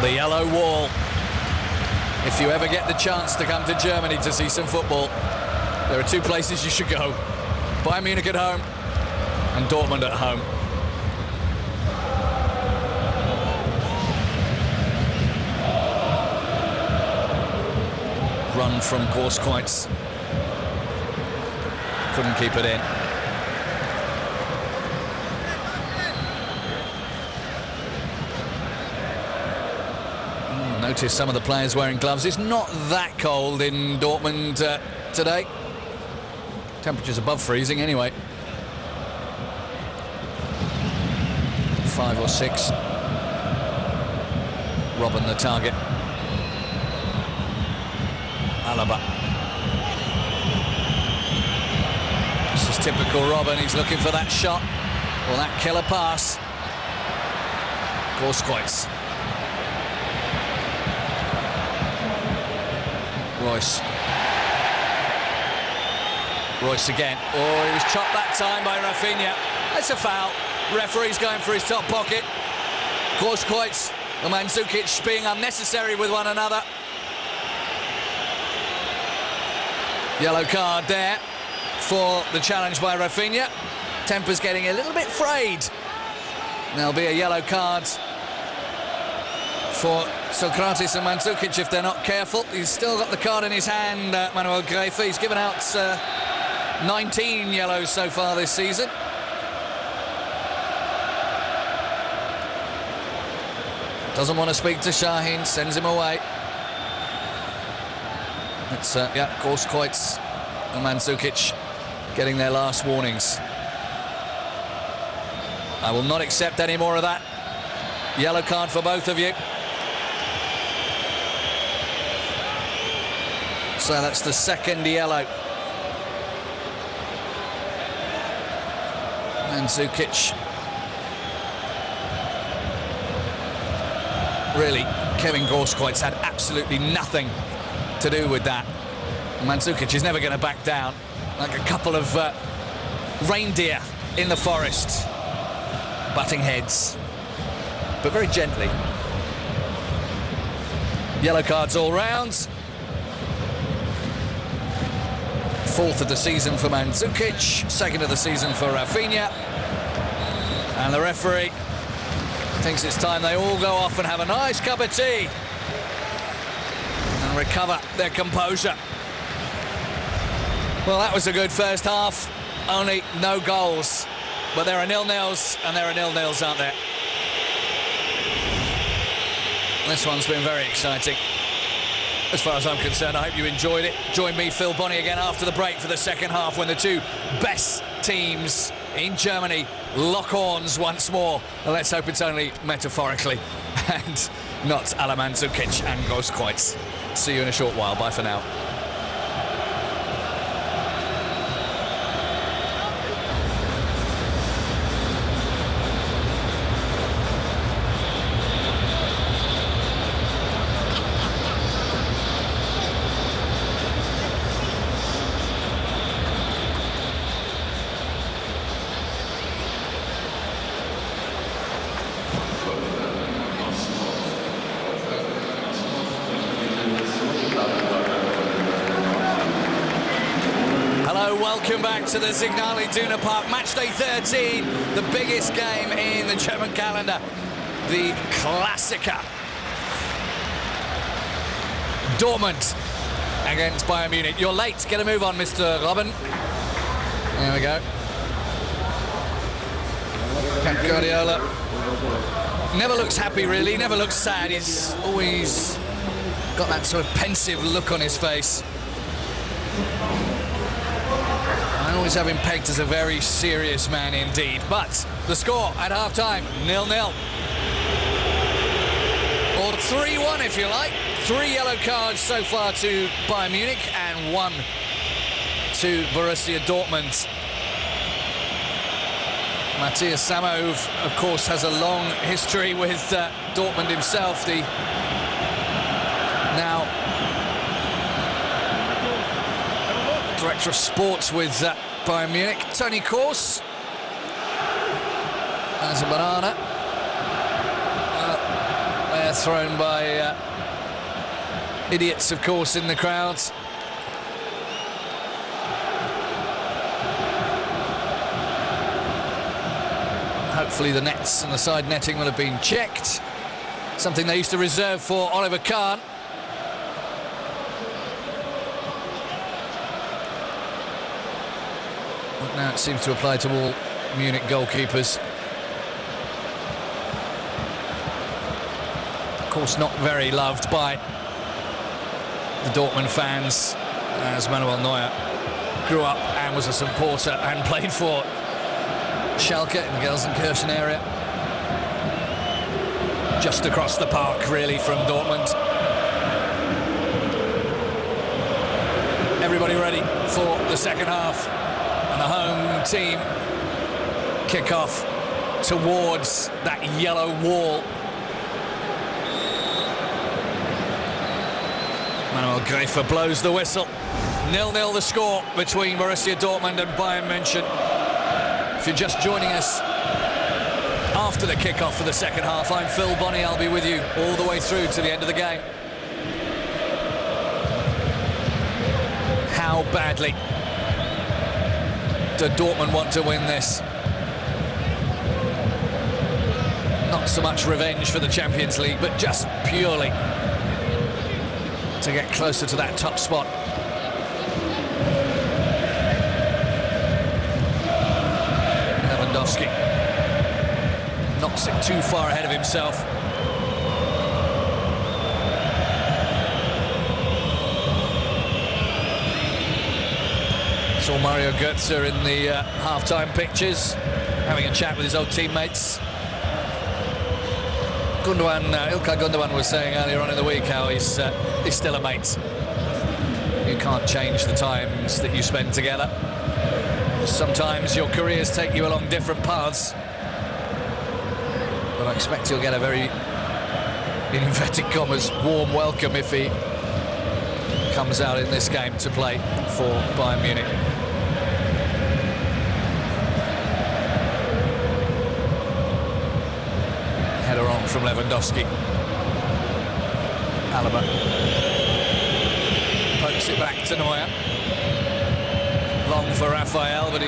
The yellow wall. If you ever get the chance to come to Germany to see some football, there are two places you should go. Bayern Munich at home and Dortmund at home. Run from Grosskreutz. Couldn't keep it in. Notice some of the players wearing gloves. It's not that cold in Dortmund today. Temperature's above freezing anyway. 5 or 6. Robin the target. Alaba. This is typical Robin. He's looking for that shot or that killer pass. Grosskreutz. Royce. Royce again. Oh, he was chopped that time by Rafinha. That's a foul. Referee's going for his top pocket. Großkreuz and Mandzukic being unnecessary with one another. Yellow card there for the challenge by Rafinha. Temper's getting a little bit frayed. There'll be a yellow card for Sokratis and Mandzukic if they're not careful. He's still got the card in his hand, Manuel Greife. He's given out 19 yellows so far this season. Doesn't want to speak to Şahin, sends him away. It's, Großkreuz and Mandzukic getting their last warnings. I will not accept any more of that. Yellow card for both of you. So that's the second yellow. Mandzukic. Really, Kevin Großkreuz had absolutely nothing to do with that. Mandzukic is never going to back down, like a couple of reindeer in the forest, butting heads, but very gently. Yellow cards all round. Fourth of the season for Mandzukic, second of the season for Rafinha, and the referee thinks it's time they all go off and have a nice cup of tea and recover their composure. Well, that was a good first half, only no goals, but there are nil-nils and there are nil-nils, aren't there? This one's been very exciting. As far as I'm concerned, I hope you enjoyed it. Join me, Phil Bonney, again after the break for the second half when the two best teams in Germany lock horns once more. Well, let's hope it's only metaphorically and not a la Mandzukic and Großkreuz. See you in a short while. Bye for now. Welcome back to the Signal Iduna Park, matchday 13, the biggest game in the German calendar, the Klassiker. Dortmund against Bayern Munich. You're late, get a move on, Mr. Robben. There we go. Pep Guardiola never looks happy, really, never looks sad. He's always got that sort of pensive look on his face. I always have him pegged as a very serious man indeed. But the score at half-time, 0-0. Or 3-1 if you like. 3 yellow cards so far to Bayern Munich and 1 to Borussia Dortmund. Matthias Sammer, of course, has a long history with Dortmund himself. The now Director of Sports with Bayern Munich. Tony Kroos. There's a banana. They're thrown by idiots, of course, in the crowds. Hopefully the nets and the side netting will have been checked. Something they used to reserve for Oliver Kahn. Now it seems to apply to all Munich goalkeepers. Of course, not very loved by the Dortmund fans, as Manuel Neuer grew up and was a supporter and played for Schalke in the Gelsenkirchen area. Just across the park, really, from Dortmund. Everybody ready for the second half. And the home team kick off towards that yellow wall. Manuel Greife blows the whistle. 0-0 the score between Borussia Dortmund and Bayern München. If you're just joining us, after the kick-off for the second half. I'm Phil Bonney. I'll be with you all the way through to the end of the game. How badly do Dortmund want to win this? Not so much revenge for the Champions League, but just purely to get closer to that top spot. Lewandowski knocks it too far ahead of himself. Saw Mario Götze in the half-time pictures, having a chat with his old teammates. Ilkay Gundogan was saying earlier on in the week how he's still a mate. You can't change the times that you spend together. Sometimes your careers take you along different paths. But I expect he'll get a very, in inverted commas, warm welcome if he comes out in this game to play for Bayern Munich. Header on from Lewandowski. Alaba pokes it back to Neuer. Long for Raphael, but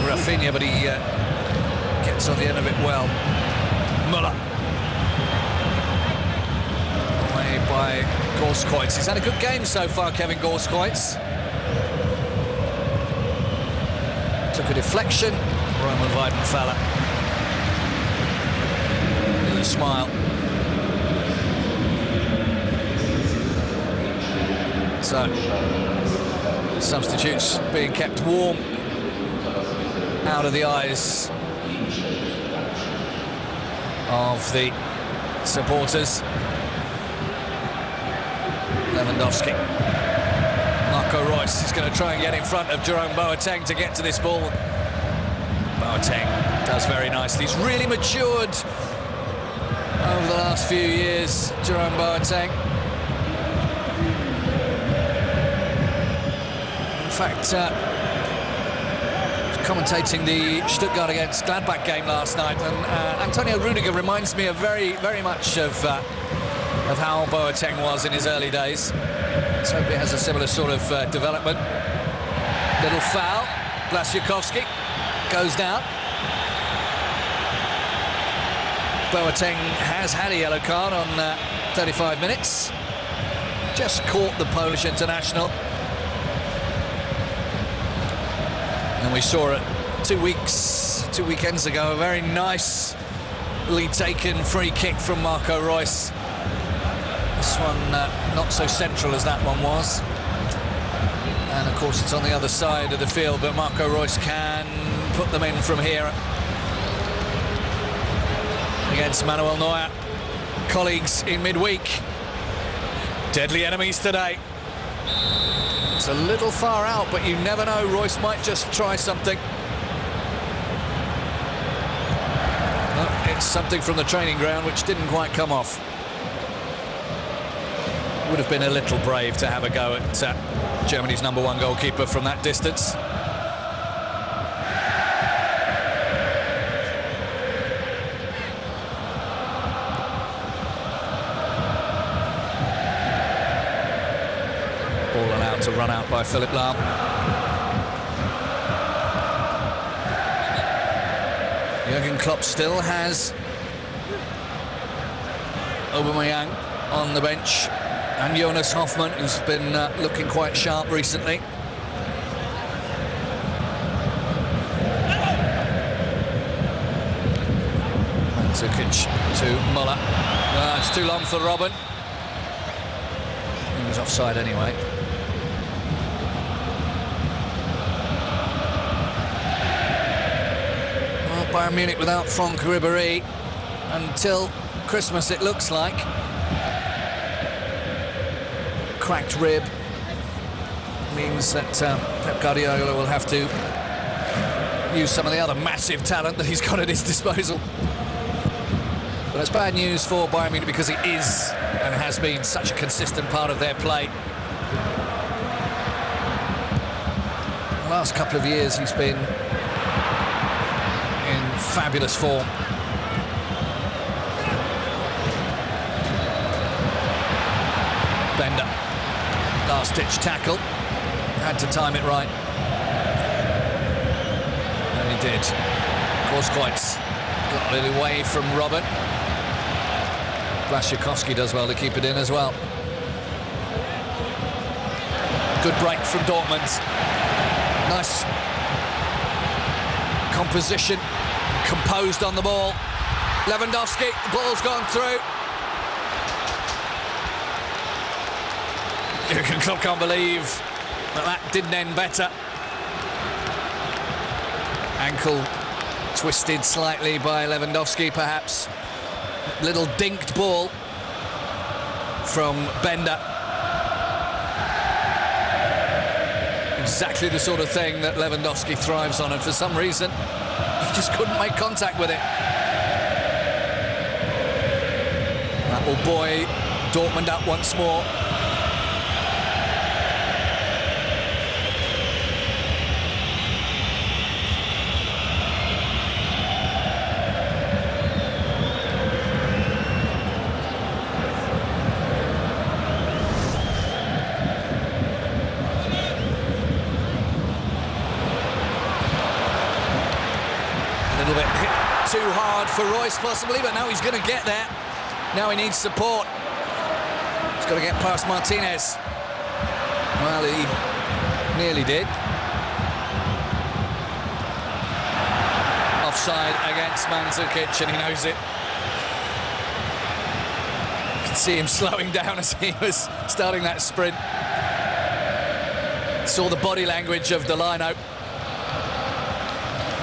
Rafinha, but he gets on the end of it well. Müller. Away by Gorskreutz. He's had a good game so far, Kevin Gorskreutz. Took a deflection. Roman Weidenfeller. With a smile. So, substitutes being kept warm out of the eyes of the supporters. Lewandowski. Marco Reus is going to try and get in front of Jerome Boateng to get to this ball. Boateng does very nicely. He's really matured over the last few years, Jerome Boateng. In fact, commentating the Stuttgart against Gladbach game last night, and Antonio Rudiger reminds me of very much of how Boateng was in his early days. Let's hope he has a similar sort of development. Little foul. Blasjukovski goes down. Boateng has had a yellow card on 35 minutes. Just caught the Polish international. And we saw it 2 weekends ago, a very nicely taken free kick from Marco Reus. This one not so central as that one was. And of course it's on the other side of the field, but Marco Reus can put them in from here against Manuel Neuer. Colleagues in midweek. Deadly enemies today. It's a little far out, but you never know. Reus might just try something. No, it's something from the training ground which didn't quite come off. Would have been a little brave to have a go at Germany's #1 goalkeeper from that distance. Ball allowed to run out by Philipp Lahm. Jurgen Klopp still has Aubameyang on the bench, and Jonas Hoffmann, who's been looking quite sharp recently. Mandzukic to Müller. It's too long for Robben. He was offside anyway. Well, Bayern Munich without Franck Ribéry until Christmas, it looks like. Cracked rib means that Pep Guardiola will have to use some of the other massive talent that he's got at his disposal. But it's bad news for Bayern Munich because he is and has been such a consistent part of their play. The last couple of years he's been fabulous form. Bender, last-ditch tackle, had to time it right, and he did. Korsquite got a little away from Robert. Blaszczykowski does well to keep it in as well. Good break from Dortmund. Nice composition, composed on the ball. Lewandowski, the ball's gone through. Jurgen Klopp can't believe that didn't end better. Ankle twisted slightly by Lewandowski, perhaps. Little dinked ball from Bender. Exactly the sort of thing that Lewandowski thrives on, and for some reason he just couldn't make contact with it. That will buoy Dortmund up once more. A little bit hit too hard for Royce possibly, but now he's going to get there. Now he needs support. He's got to get past Martinez. Well, he nearly did. Offside against Mandzukic, and he knows it. You can see him slowing down as he was starting that sprint. Saw the body language of the line-out.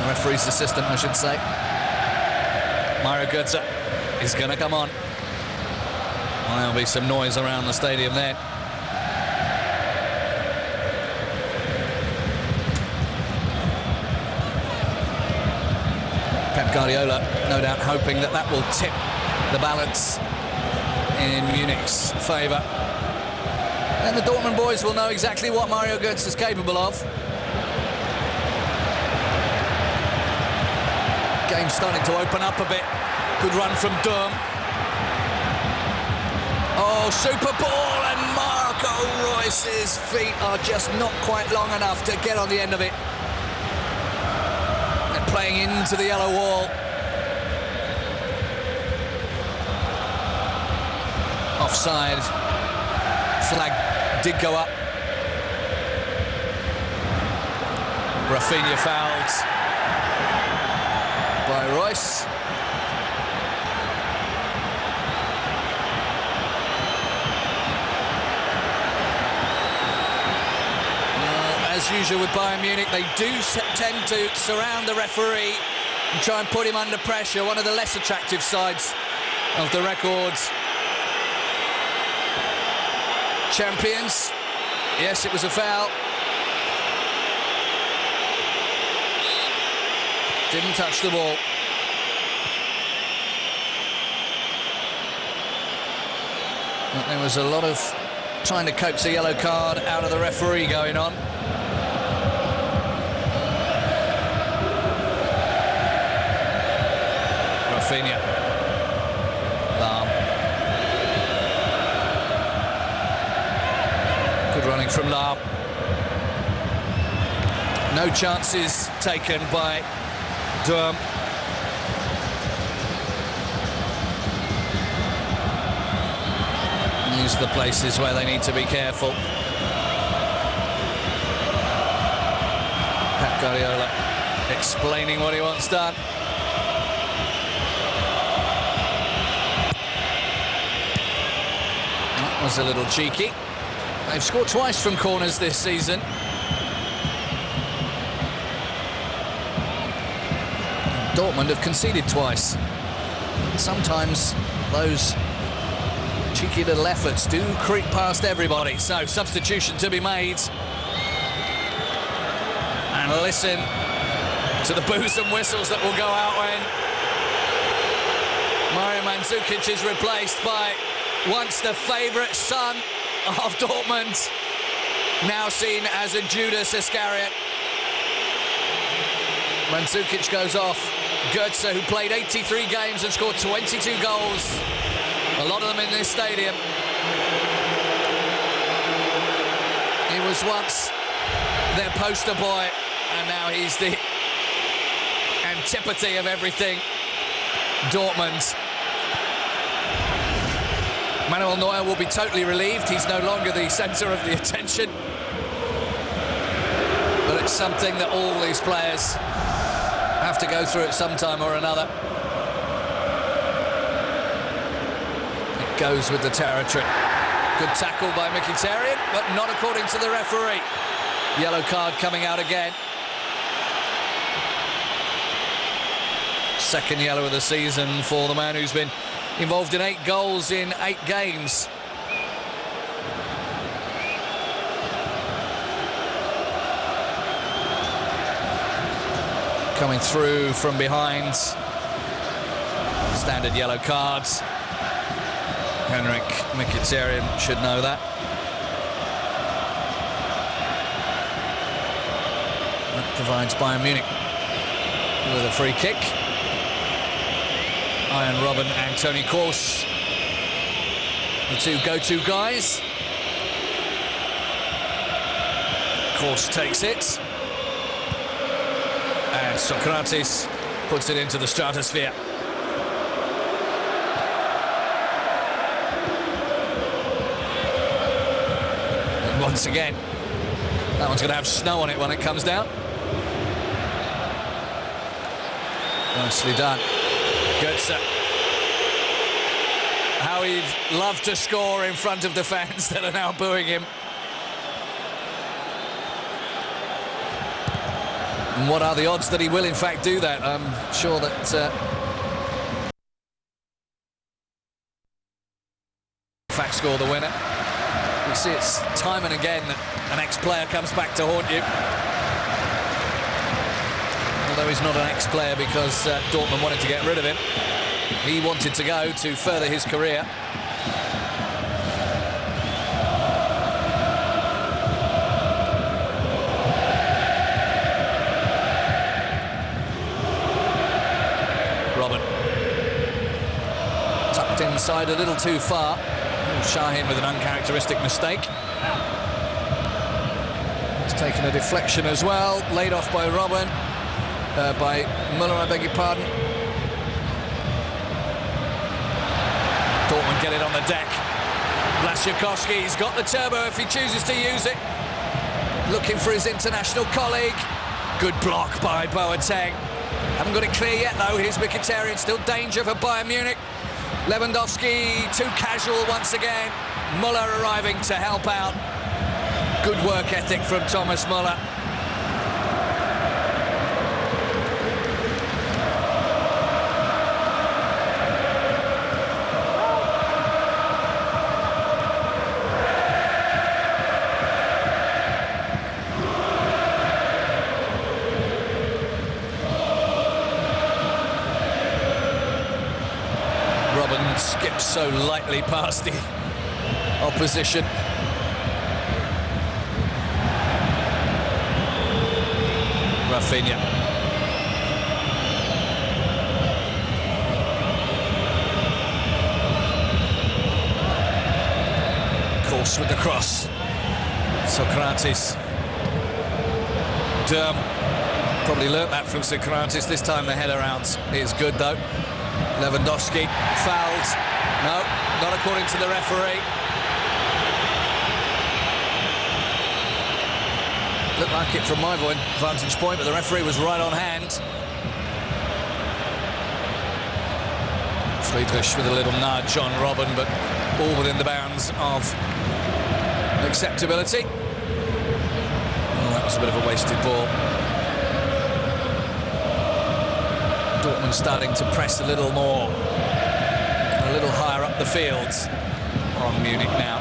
The referee's assistant, I should say. Mario Götze is going to come on. Well, there'll be some noise around the stadium there. Pep Guardiola, no doubt, hoping that that will tip the balance in Munich's favour. And the Dortmund boys will know exactly what Mario Götze is capable of. Game's starting to open up a bit. Good run from Durm. Oh, super ball, and Marco Reus's feet are just not quite long enough to get on the end of it. They're playing into the yellow wall. Offside. Flag did go up. Rafinha fouled by Reus. As usual with Bayern Munich, they do tend to surround the referee and try and put him under pressure. One of the less attractive sides of the records. Champions. Yes, it was a foul. Didn't touch the ball. But there was a lot of trying to coax a yellow card out of the referee going on. Rafinha. Lahm. Good running from Lahm. No chances taken by Durm. Use the places where they need to be careful. Pep Guardiola explaining what he wants done. That was a little cheeky. They've scored twice from corners this season. Dortmund have conceded twice. Sometimes those cheeky little efforts do creep past everybody. So, substitution to be made. And listen to the boos and whistles that will go out when Mario Mandzukic is replaced by once the favourite son of Dortmund, now seen as a Judas Iscariot. Mandzukic goes off. Götze, who played 83 games and scored 22 goals. A lot of them in this stadium. He was once their poster boy, and now he's the antipathy of everything Dortmund. Manuel Neuer will be totally relieved. He's no longer the centre of the attention. But it's something that all these players have to go through at some time or another. It goes with the territory. Good tackle by Mkhitaryan, but not according to the referee. Yellow card coming out again. Second yellow of the season for the man who's been involved in 8 goals in 8 games. Coming through from behind. Standard yellow cards. Henrik Mkhitaryan should know that. That provides Bayern Munich with a free kick. Ian Robben and Toni Kroos, the two go-to guys. Kroos takes it. And Socrates puts it into the stratosphere. And once again, that one's going to have snow on it when it comes down. Nicely done. Götze. How he'd love to score in front of the fans that are now booing him. And what are the odds that he will in fact do that? I'm sure that in fact score the winner. You see it's time and again that an ex-player comes back to haunt you. Although he's not an ex-player because Dortmund wanted to get rid of him. He wanted to go to further his career. Robben. Tucked inside a little too far. Shahin with an uncharacteristic mistake. He's taken a deflection as well, laid off by Robben. By Müller, I beg your pardon. Dortmund get it on the deck. Blaszczykowski's got the turbo if he chooses to use it. Looking for his international colleague. Good block by Boateng. Haven't got it clear yet though. Here's Mkhitaryan, still danger for Bayern Munich. Lewandowski too casual once again. Müller arriving to help out. Good work ethic from Thomas Müller. Robben skips so lightly past the opposition. Rafinha. Kroos with the cross. Socrates. Durm probably learnt that from Socrates. This time the header out is good though. Lewandowski fouled. No, not according to the referee. Looked like it from my vantage point, but the referee was right on hand. Friedrich with a little nudge on Robben, but all within the bounds of acceptability. Oh, that was a bit of a wasted ball. Dortmund starting to press a little more, a little higher up the field on Munich now.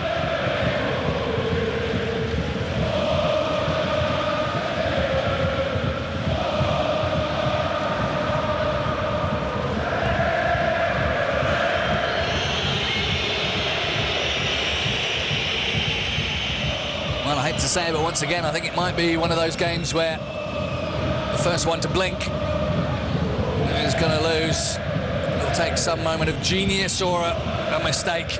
Well, I hate to say it, but once again, I think it might be one of those games where the first one to blink is is going to lose. It'll take some moment of genius or a mistake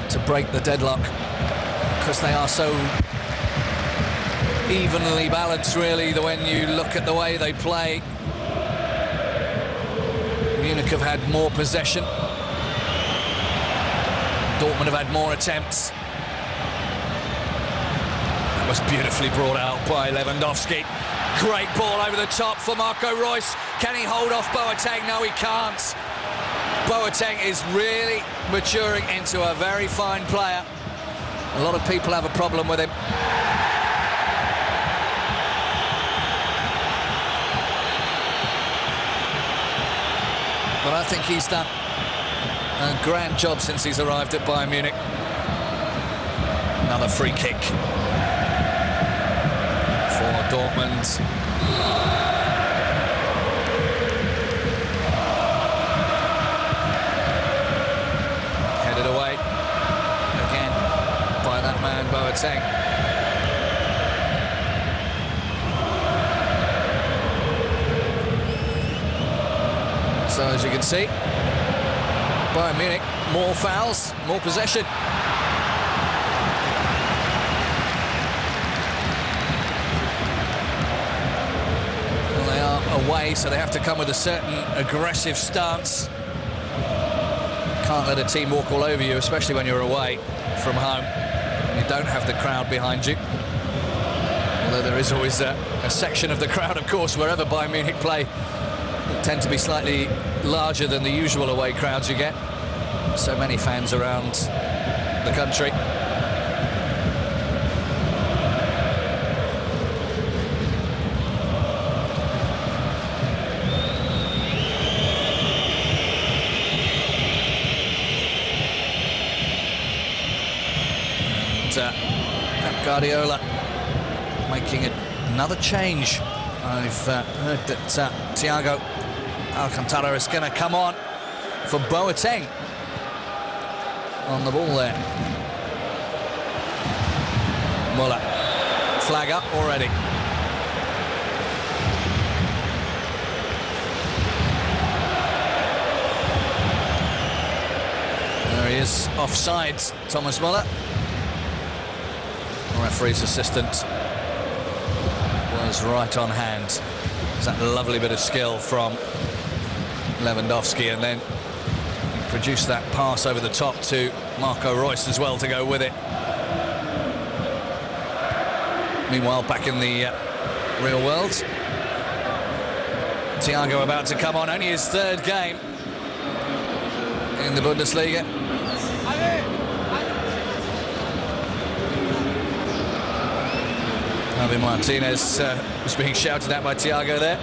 to break the deadlock, because they are so evenly balanced, really, when you look at the way they play. Munich have had more possession. Dortmund have had more attempts. That was beautifully brought out by Lewandowski. Great ball over the top for Marco Reus. Can he hold off Boateng? No, he can't. Boateng is really maturing into a very fine player. A lot of people have a problem with him. But I think he's done a grand job since he's arrived at Bayern Munich. Another free kick for Dortmund. Headed away again by that man Boateng. So as you can see, Bayern Munich, more fouls, more possession. Well, they are away, so they have to come with a certain aggressive stance. Can't let a team walk all over you, especially when you're away from home. You don't have the crowd behind you. Although there is always a section of the crowd, of course, wherever Bayern Munich play. Tend to be slightly larger than the usual away crowds you get. So many fans around the country. And Pep Guardiola making another change. I've heard that Thiago Alcantara is going to come on for Boateng on the ball there. Muller, flag up already. There he is, offside, Thomas Muller. The referee's assistant was right on hand. It's that lovely bit of skill from Lewandowski, and then he produced that pass over the top to Marco Reus as well to go with it. Meanwhile, back in the real world, Thiago about to come on, only his third game in the Bundesliga. Javi Martinez was being shouted at by Thiago there.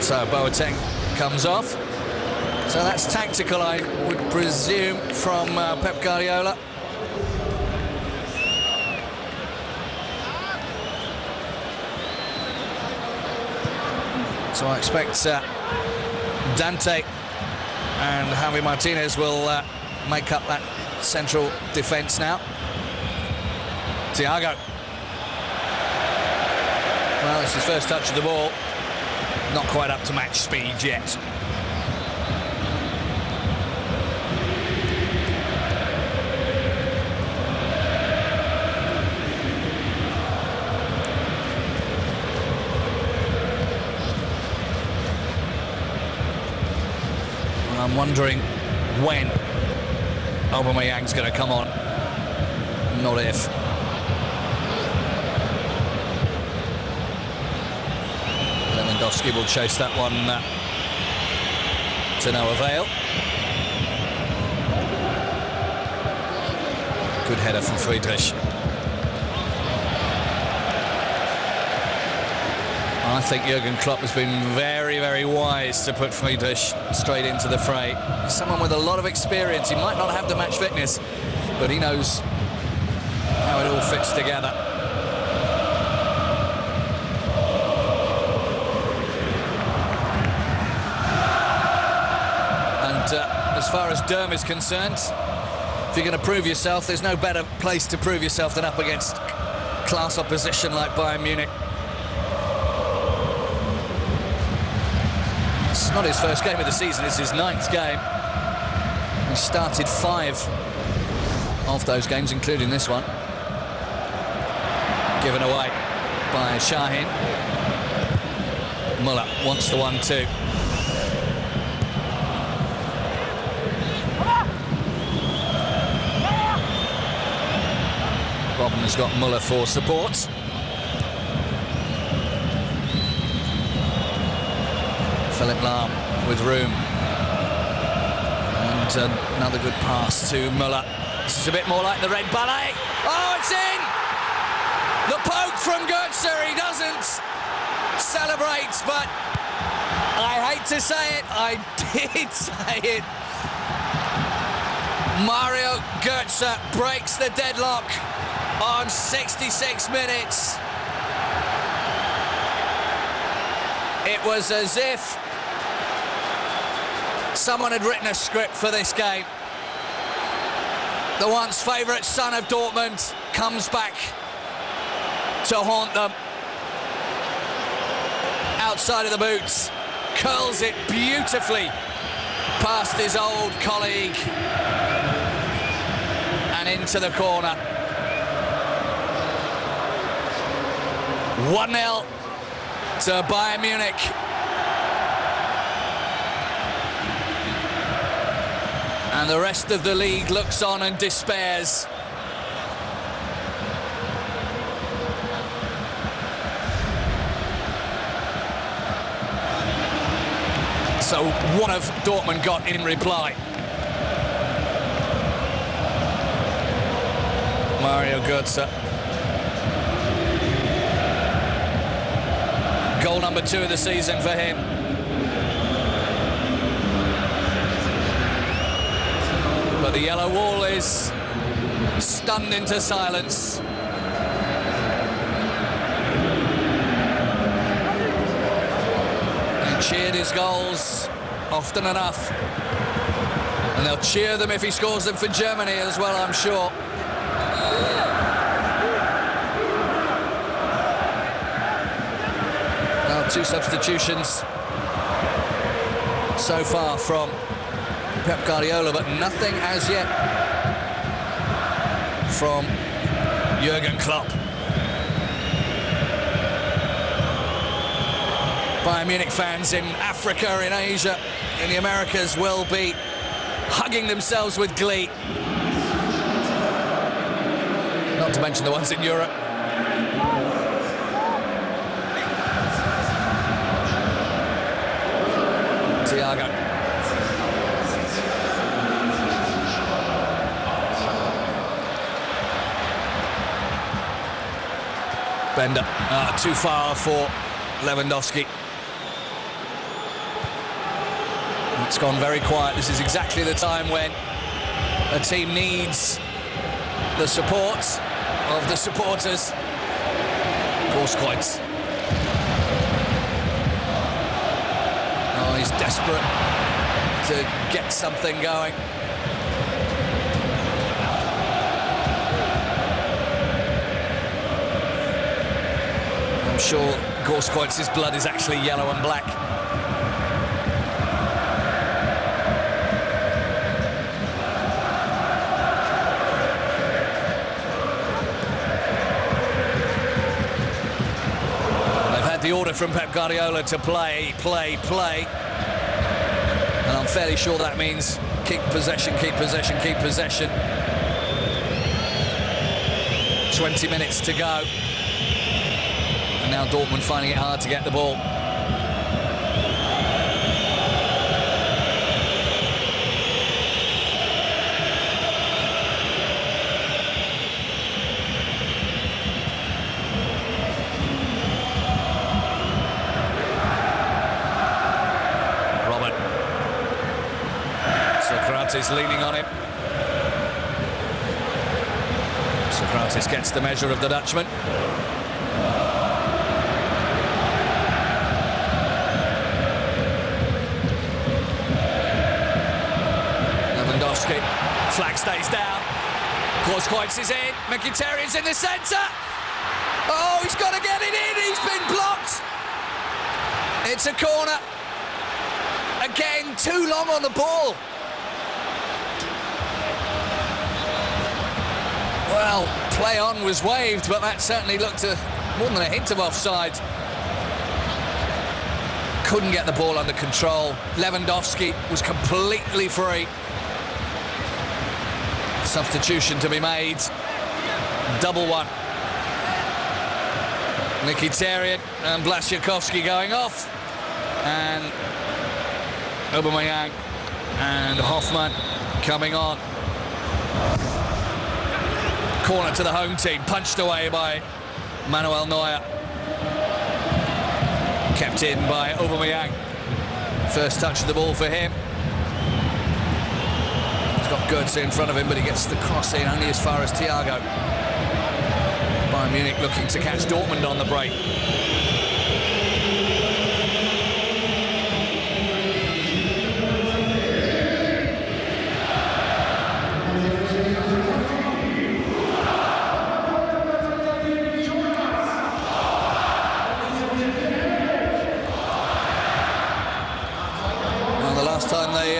So Boateng comes off. So that's tactical, I would presume, from Pep Guardiola. So I expect Dante and Javi Martinez will make up that central defence now. Thiago. Well, it's his first touch of the ball. Not quite up to match speed yet. Well, I'm wondering when Aubameyang's going to come on, not if. Lewandowski will chase that one to no avail. Good header from Friedrich. I think Jurgen Klopp has been very, very wise to put Friedrich straight into the fray. Someone with a lot of experience. He might not have the match fitness, but he knows how it all fits together. As far as Derm is concerned, if you're going to prove yourself, there's no better place to prove yourself than up against class opposition like Bayern Munich. It's not his first game of the season, it's his 9th game. He started 5 of those games, including this one. Given away by Şahin. Muller wants the 1-2. Robben has got Muller for support. Philipp Lahm with room. And another good pass to Muller. This is a bit more like the red ballet. Oh, it's in! The poke from Götze. He doesn't celebrate, but I hate to say it, I did say it. Mario Götze breaks the deadlock on 66 minutes. It was as if someone had written a script for this game. The once favourite son of Dortmund comes back to haunt them. Outside of the boots, curls it beautifully past his old colleague and into the corner. 1-0 to Bayern Munich. And the rest of the league looks on and despairs. So what have Dortmund got in reply? Mario Götze. Goal number 2 of the season for him. But the yellow wall is stunned into silence. And cheered his goals often enough. And they'll cheer them if he scores them for Germany as well, I'm sure. Now 2 substitutions so far from Pep Guardiola, but nothing as yet from Jurgen Klopp. Bayern Munich fans in Africa, in Asia, in the Americas will be hugging themselves with glee. Not to mention the ones in Europe. Thiago. Bender, too far for Lewandowski. It's gone very quiet. This is exactly the time when a team needs the support of the supporters. Großkreuz. Oh, he's desperate to get something going. I'm sure Großkreuz's blood is actually yellow and black. They've had the order from Pep Guardiola to play. And I'm fairly sure that means keep possession, keep possession, keep possession. 20 minutes to go. And now Dortmund finding it hard to get the ball. Robert. Socrates leaning on him. Socrates gets the measure of the Dutchman. Flag stays down. Großkreuz is in. Mkhitaryan's in the centre. Oh, he's got to get it in. He's been blocked. It's a corner. Again, too long on the ball. Well, play on was waved, but that certainly looked more than a hint of offside. Couldn't get the ball under control. Lewandowski was completely free. Substitution to be made. Double one. Mkhitaryan and Blaszczykowski going off. And Aubameyang and Hoffman coming on. Corner to the home team, punched away by Manuel Neuer. Kept in by Aubameyang. First touch of the ball for him. He's got Götze in front of him, but he gets the cross in only as far as Thiago. Bayern Munich looking to catch Dortmund on the break. Time they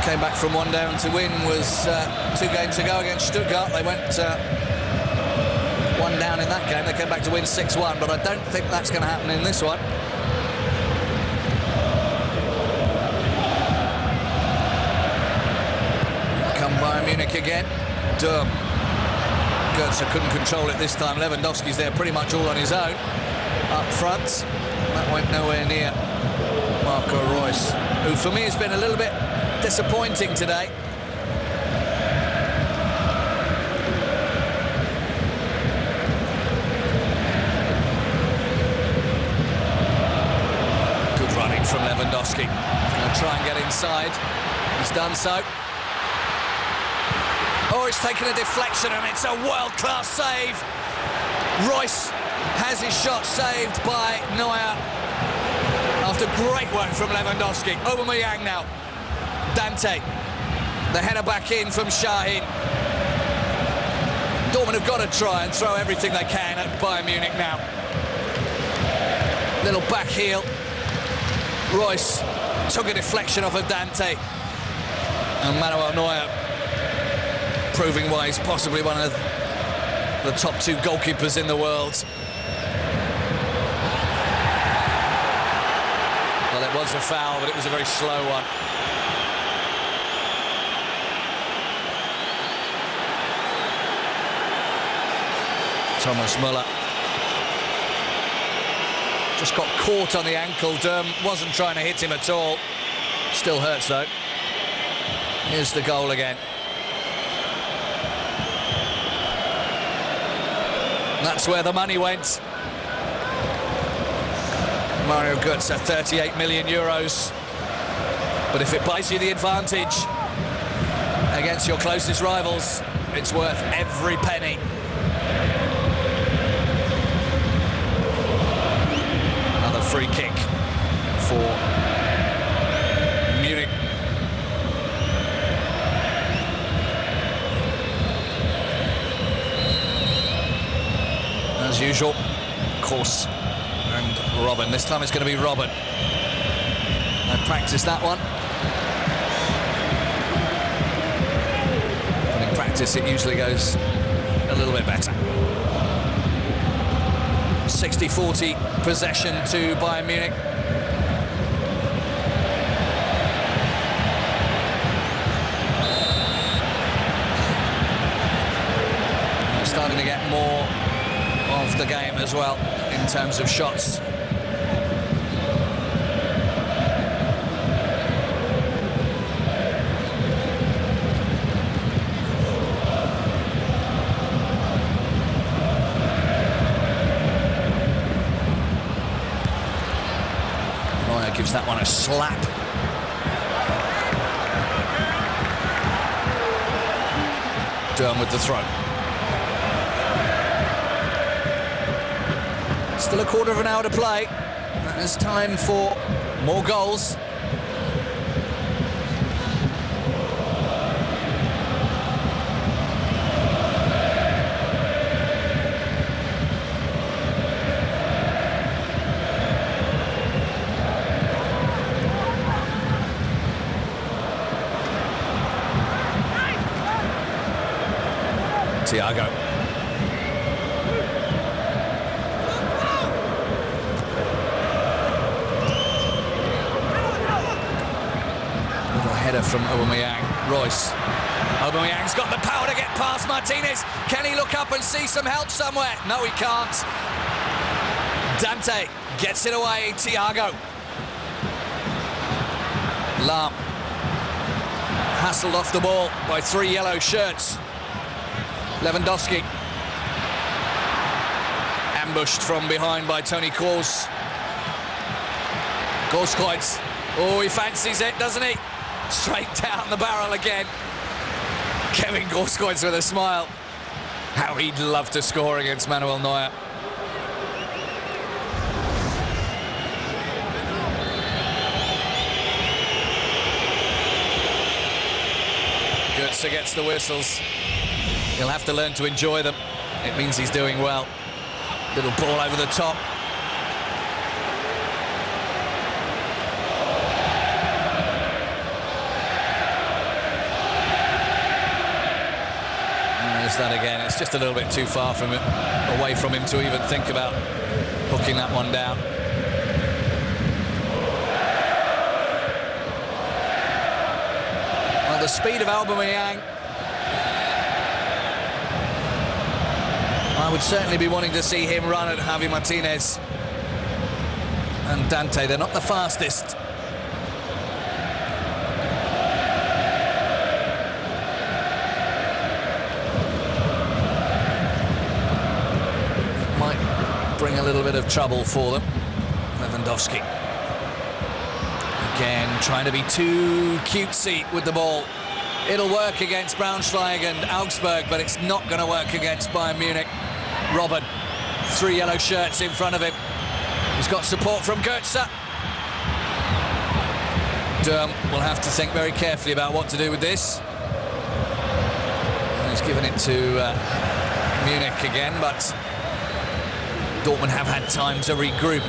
came back from one down to win was 2 games ago against Stuttgart. They went one down in that game. They came back to win 6-1, but I don't think that's going to happen in this one. Come Bayern Munich again. Durm. Götze couldn't control it this time. Lewandowski's there pretty much all on his own. Up front. That went nowhere near Marco Reus, who for me has been a little bit disappointing today. Good running from Lewandowski. He's going to try and get inside. He's done so. Oh, he's taken a deflection and it's a world-class save. Reus has his shot saved by Neuer. After great work from Lewandowski. Aubameyang now. Dante. The header back in from Şahin. Dortmund have got to try and throw everything they can at Bayern Munich now. Little back heel. Reus took a deflection off of Dante. And Manuel Neuer proving why he's possibly one of the top 2 goalkeepers in the world. Well, it was a foul, but it was a very slow one. Thomas Müller just got caught on the ankle. Durm wasn't trying to hit him at all. Still hurts, though. Here's the goal again. That's where the money went. Mario Götze, 38 million euros. But if it buys you the advantage against your closest rivals, it's worth every penny. Another free kick for Munich. As usual, of course. And Robben. This time it's going to be Robben. I practiced that one. But in practice it usually goes a little bit better. 60-40 possession to Bayern Munich. We're starting to get more of the game as well in terms of shots. Neuer gives that one a slap. Durm with the throw. Still a quarter of an hour to play. That is time for more goals. Thiago. Little header from Aubameyang. Royce. Aubameyang's got the power to get past Martinez. Can he look up and see some help somewhere? No, he can't. Dante gets it away. Thiago. Lahm. Hassled off the ball by 3 yellow shirts. Lewandowski. Ambushed from behind by Toni Kroos. Gorskreutz. Oh, he fancies it, doesn't he? Straight down the barrel again. Kevin Gorskreutz with a smile. How he'd love to score against Manuel Neuer. Götze gets the whistles. He'll have to learn to enjoy them. It means he's doing well. Little ball over the top. There's that again. It's just a little bit too far from it, away from him to even think about hooking that one down. Well, the speed of Aubameyang, I would certainly be wanting to see him run at Javi Martinez and Dante. They're not the fastest. Bring a little bit of trouble for them. Lewandowski. Again, trying to be too cutesy with the ball. It'll work against Braunschweig and Augsburg, but it's not going to work against Bayern Munich. Robben, 3 yellow shirts in front of him. He's got support from Götze. Durm will have to think very carefully about what to do with this. He's given it to Munich again, but Dortmund have had time to regroup.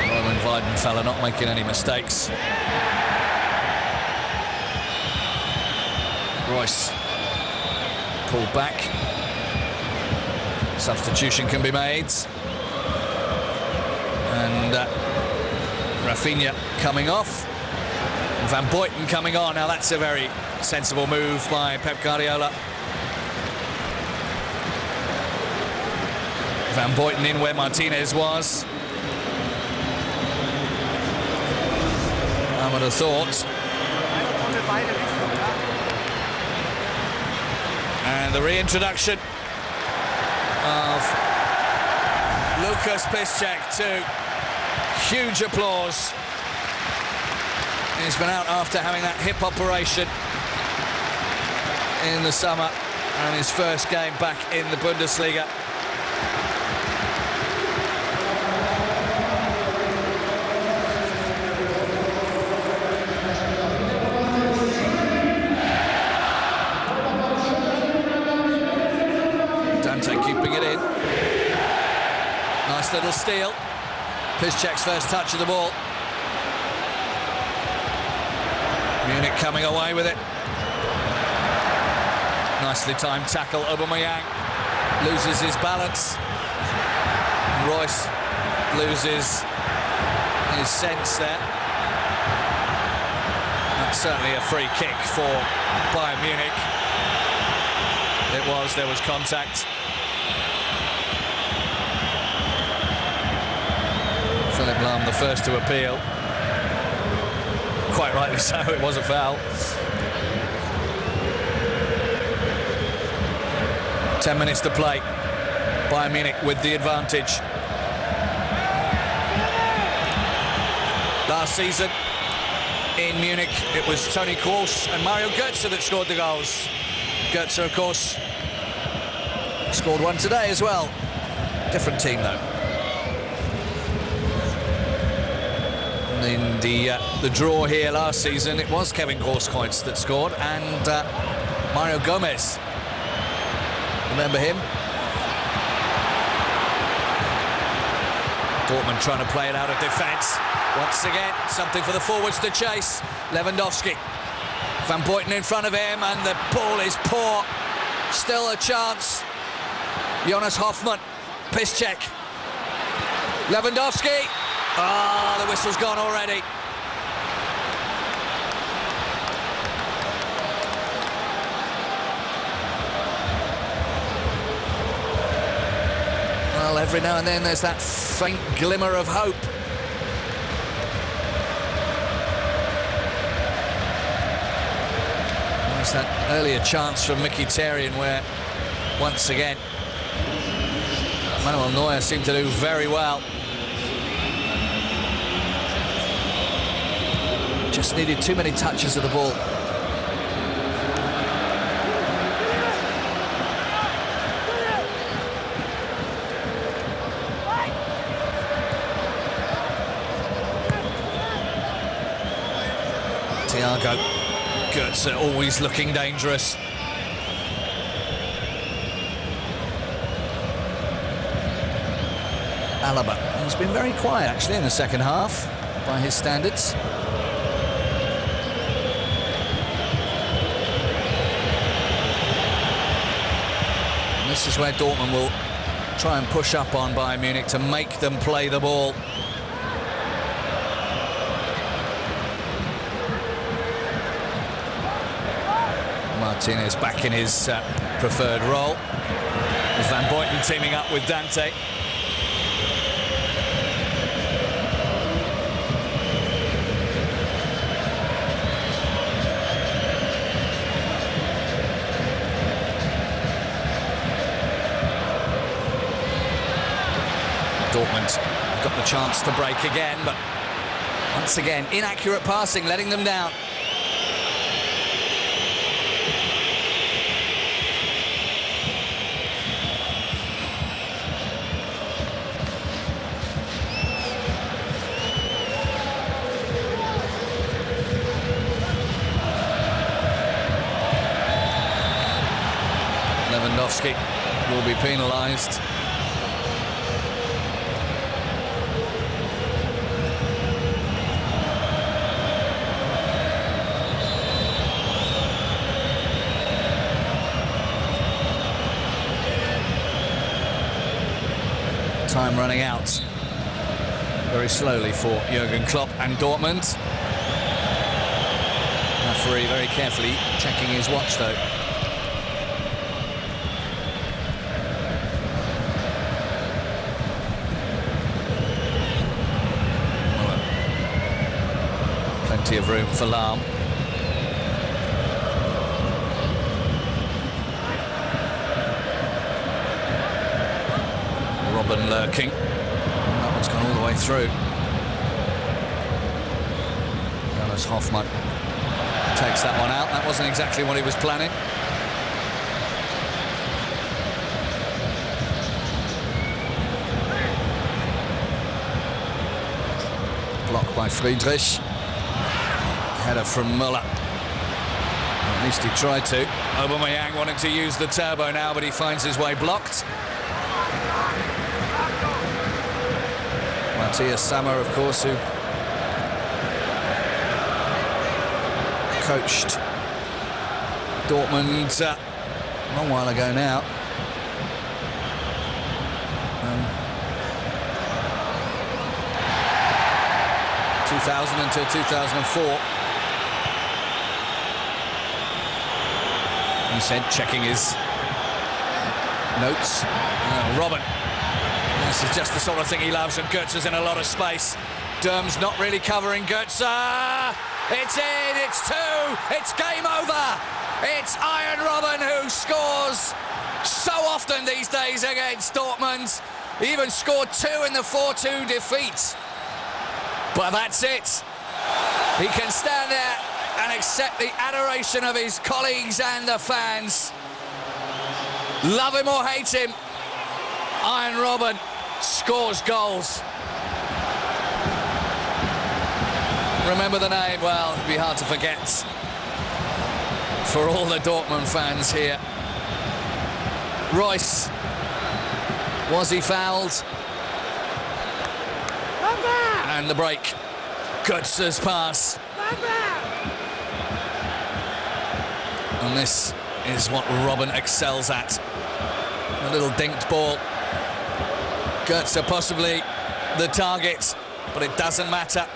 Roman Weidenfeller not making any mistakes. Royce. Pulled back. Substitution can be made. And Rafinha coming off. And Van Buiten coming on. Now that's a very sensible move by Pep Guardiola. Van Buiten in where Martinez was. I would have thought. And the reintroduction of Lukas Piszczek to huge applause. He's been out after having that hip operation in the summer and his first game back in the Bundesliga. Keeping it in. Nice little steal. Piszczek's first touch of the ball. Munich coming away with it. Nicely timed tackle. Aubameyang loses his balance. Royce loses his sense there. That's certainly a free kick for Bayern Munich. There was contact. Philipp Lahm, the first to appeal. Quite rightly so, it was a foul. 10 minutes to play. Bayern Munich with the advantage. Last season in Munich, it was Toni Kroos and Mario Götze that scored the goals. Götze, of course, scored one today as well. Different team, though. In the draw here last season, it was Kevin Grosskreutz that scored, and Mario Gomez. Remember him? Dortmund trying to play it out of defence. Once again, something for the forwards to chase. Lewandowski. Van Buiten in front of him, and the ball is poor. Still a chance. Jonas Hoffmann. Piszczek. Lewandowski. Ah, the whistle's gone already. Well, every now and then there's that faint glimmer of hope. There's that earlier chance from Mkhitaryan where, once again, Manuel Neuer seemed to do very well. Just needed too many touches of the ball. Thiago Götze always looking dangerous. Alaba, he's been very quiet actually in the second half by his standards. And this is where Dortmund will try and push up on Bayern Munich to make them play the ball. Martinez back in his preferred role. There's Van Buiten teaming up with Dante. Dortmund got the chance to break again, but once again, inaccurate passing, letting them down. Lewandowski will be penalised. Time running out very slowly for Jurgen Klopp and Dortmund. Referee very carefully checking his watch though. Plenty of room for Lahm. Robben lurking. That one's gone all the way through. Jonas Hoffmann takes that one out. That wasn't exactly what he was planning. Blocked by Friedrich. Header from Müller. At least he tried to. Aubameyang wanting to use the turbo now, but he finds his way blocked. Matthias Sammer, of course, who coached Dortmund a long while ago now. 2000 until 2004. He said, checking his notes. Robben. This is just the sort of thing he loves, and Götze's in a lot of space. Durm's not really covering Götze. It's in, it's two, it's game over. It's Arjen Robben who scores so often these days against Dortmund. He even scored two in the 4-2 defeat. But that's it. He can stand there and accept the adoration of his colleagues and the fans. Love him or hate him, Arjen Robben scores goals. remember the name? Well, it'd be hard to forget for all the Dortmund fans here. Royce, was he fouled? And the break. Götze's pass. And this is what Robben excels at. A little dinked ball. Götze possibly the target, but it doesn't matter.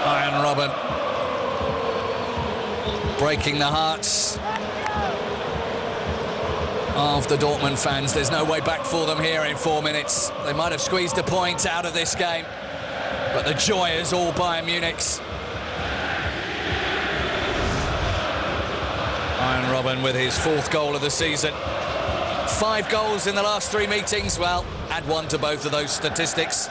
Bayern Robben breaking the hearts of the Dortmund fans. There's no way back for them here in 4 minutes. They might have squeezed a point out of this game, but the joy is all Bayern Munich's. Bayern Robben with his 4th goal of the season. 5 goals in the last 3 meetings. Well, add 1 to both of those statistics.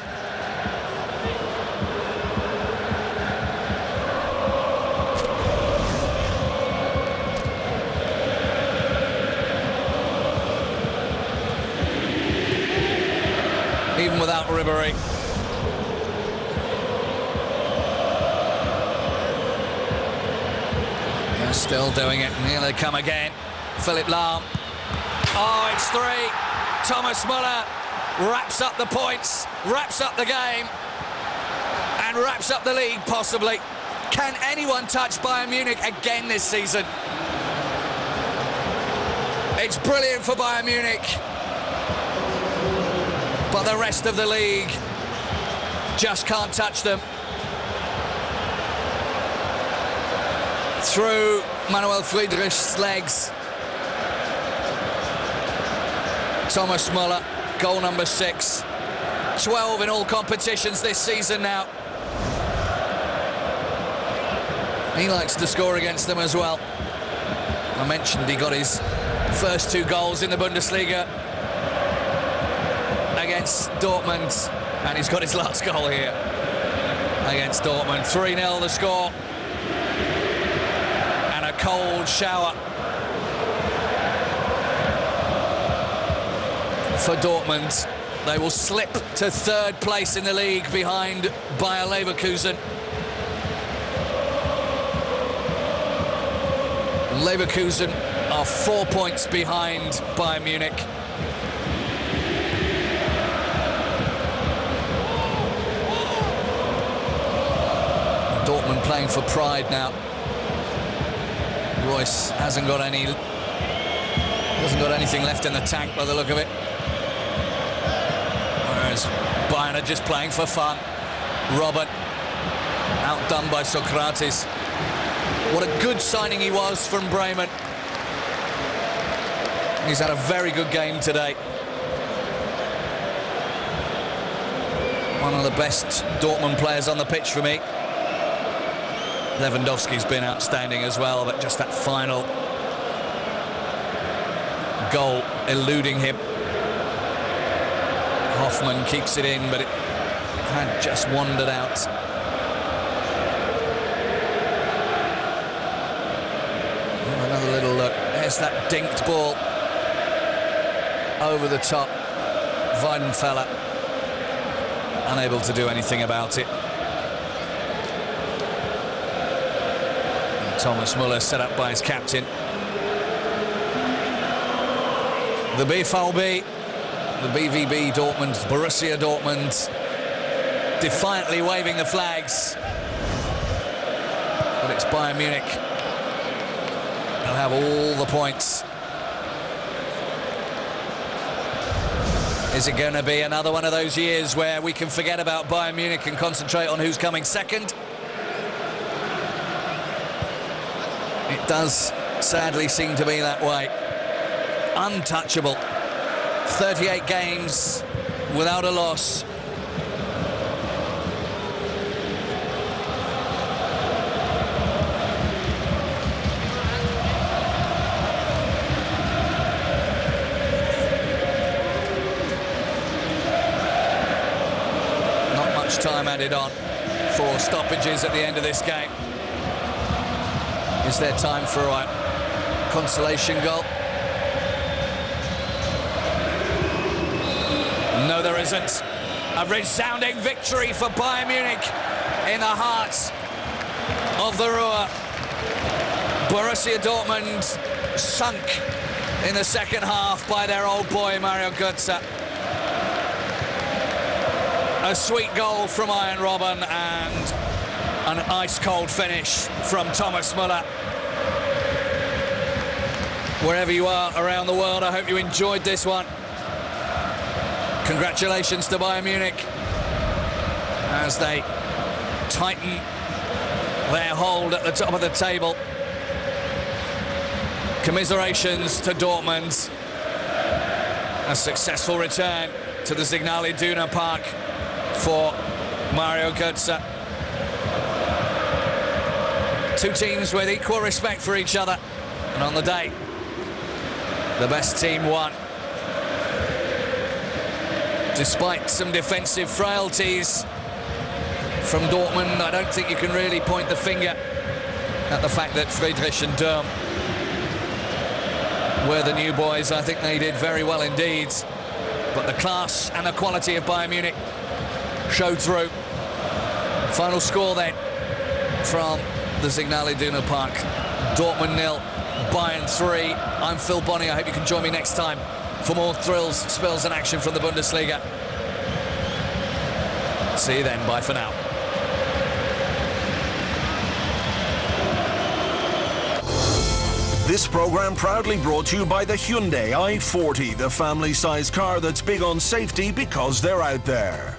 Even without Ribéry. They're still doing it, and here they come again. Philipp Lahm. Oh, it's 3. Thomas Müller wraps up the points, wraps up the game, and wraps up the league, possibly. Can anyone touch Bayern Munich again this season? It's brilliant for Bayern Munich. But the rest of the league just can't touch them. Through Manuel Friedrich's legs. Thomas Müller, goal number 6. 12 in all competitions this season now. He likes to score against them as well. I mentioned he got his first 2 goals in the Bundesliga against Dortmund, and he's got his last goal here against Dortmund. 3-0 the score, and a cold shower for Dortmund. They will slip to 3rd place in the league behind Bayer Leverkusen. Leverkusen are 4 points behind Bayern Munich. Dortmund playing for pride now. Royce hasn't got anything left in the tank by the look of it. Whereas Bayern are just playing for fun. Robben outdone by Socrates. What a good signing he was from Bremen. He's had a very good game today. One of the best Dortmund players on the pitch for me. Lewandowski's been outstanding as well, but just that final goal eluding him. Hoffman keeps it in, but it had just wandered out. Another little look. There's that dinked ball over the top. Weidenfeller unable to do anything about it. Thomas Müller set up by his captain. The BVB, the BVB Dortmund, Borussia Dortmund, defiantly waving the flags. But it's Bayern Munich. They'll have all the points. Is it going to be another one of those years where we can forget about Bayern Munich and concentrate on who's coming second? It does sadly seem to be that way. Untouchable. 38 games without a loss. Not much time added on. 4 stoppages at the end of this game. Is there time for a consolation goal? No, there isn't. A resounding victory for Bayern Munich in the heart of the Ruhr. Borussia Dortmund sunk in the second half by their old boy Mario Götze. A sweet goal from Iron Robben and an ice-cold finish from Thomas Müller. Wherever you are around the world, I hope you enjoyed this one. Congratulations to Bayern Munich as they tighten their hold at the top of the table. Commiserations to Dortmund. A successful return to the Signal Iduna Park for Mario Götze. Two teams with equal respect for each other, and on the day, the best team won. Despite some defensive frailties from Dortmund, I don't think you can really point the finger at the fact that Friedrich and Durm were the new boys. I think they did very well indeed. But the class and the quality of Bayern Munich showed through. Final score then from the Signal Iduna Park. Dortmund 0, Bayern 3. I'm Phil Bonney. I hope you can join me next time for more thrills, spills and action from the Bundesliga. See you then. Bye for now. This program proudly brought to you by the Hyundai i40, the family-sized car that's big on safety because they're out there.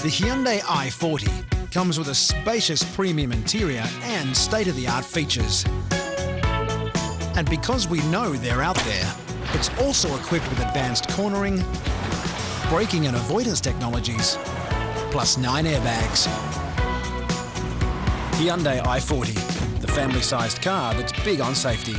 The Hyundai i40 comes with a spacious premium interior and state-of-the-art features. And because we know they're out there, it's also equipped with advanced cornering, braking and avoidance technologies, plus 9 airbags. Hyundai i40, the family-sized car that's big on safety.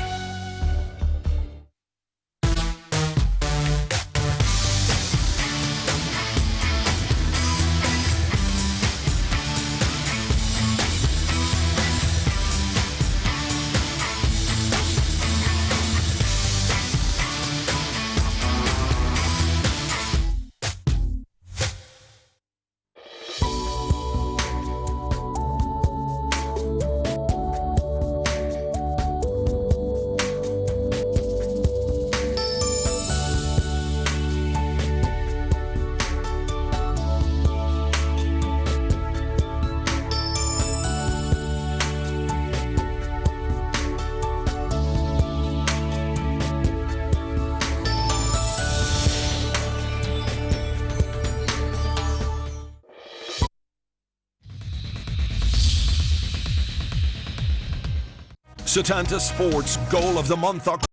Setanta Sports Goal of the Month October.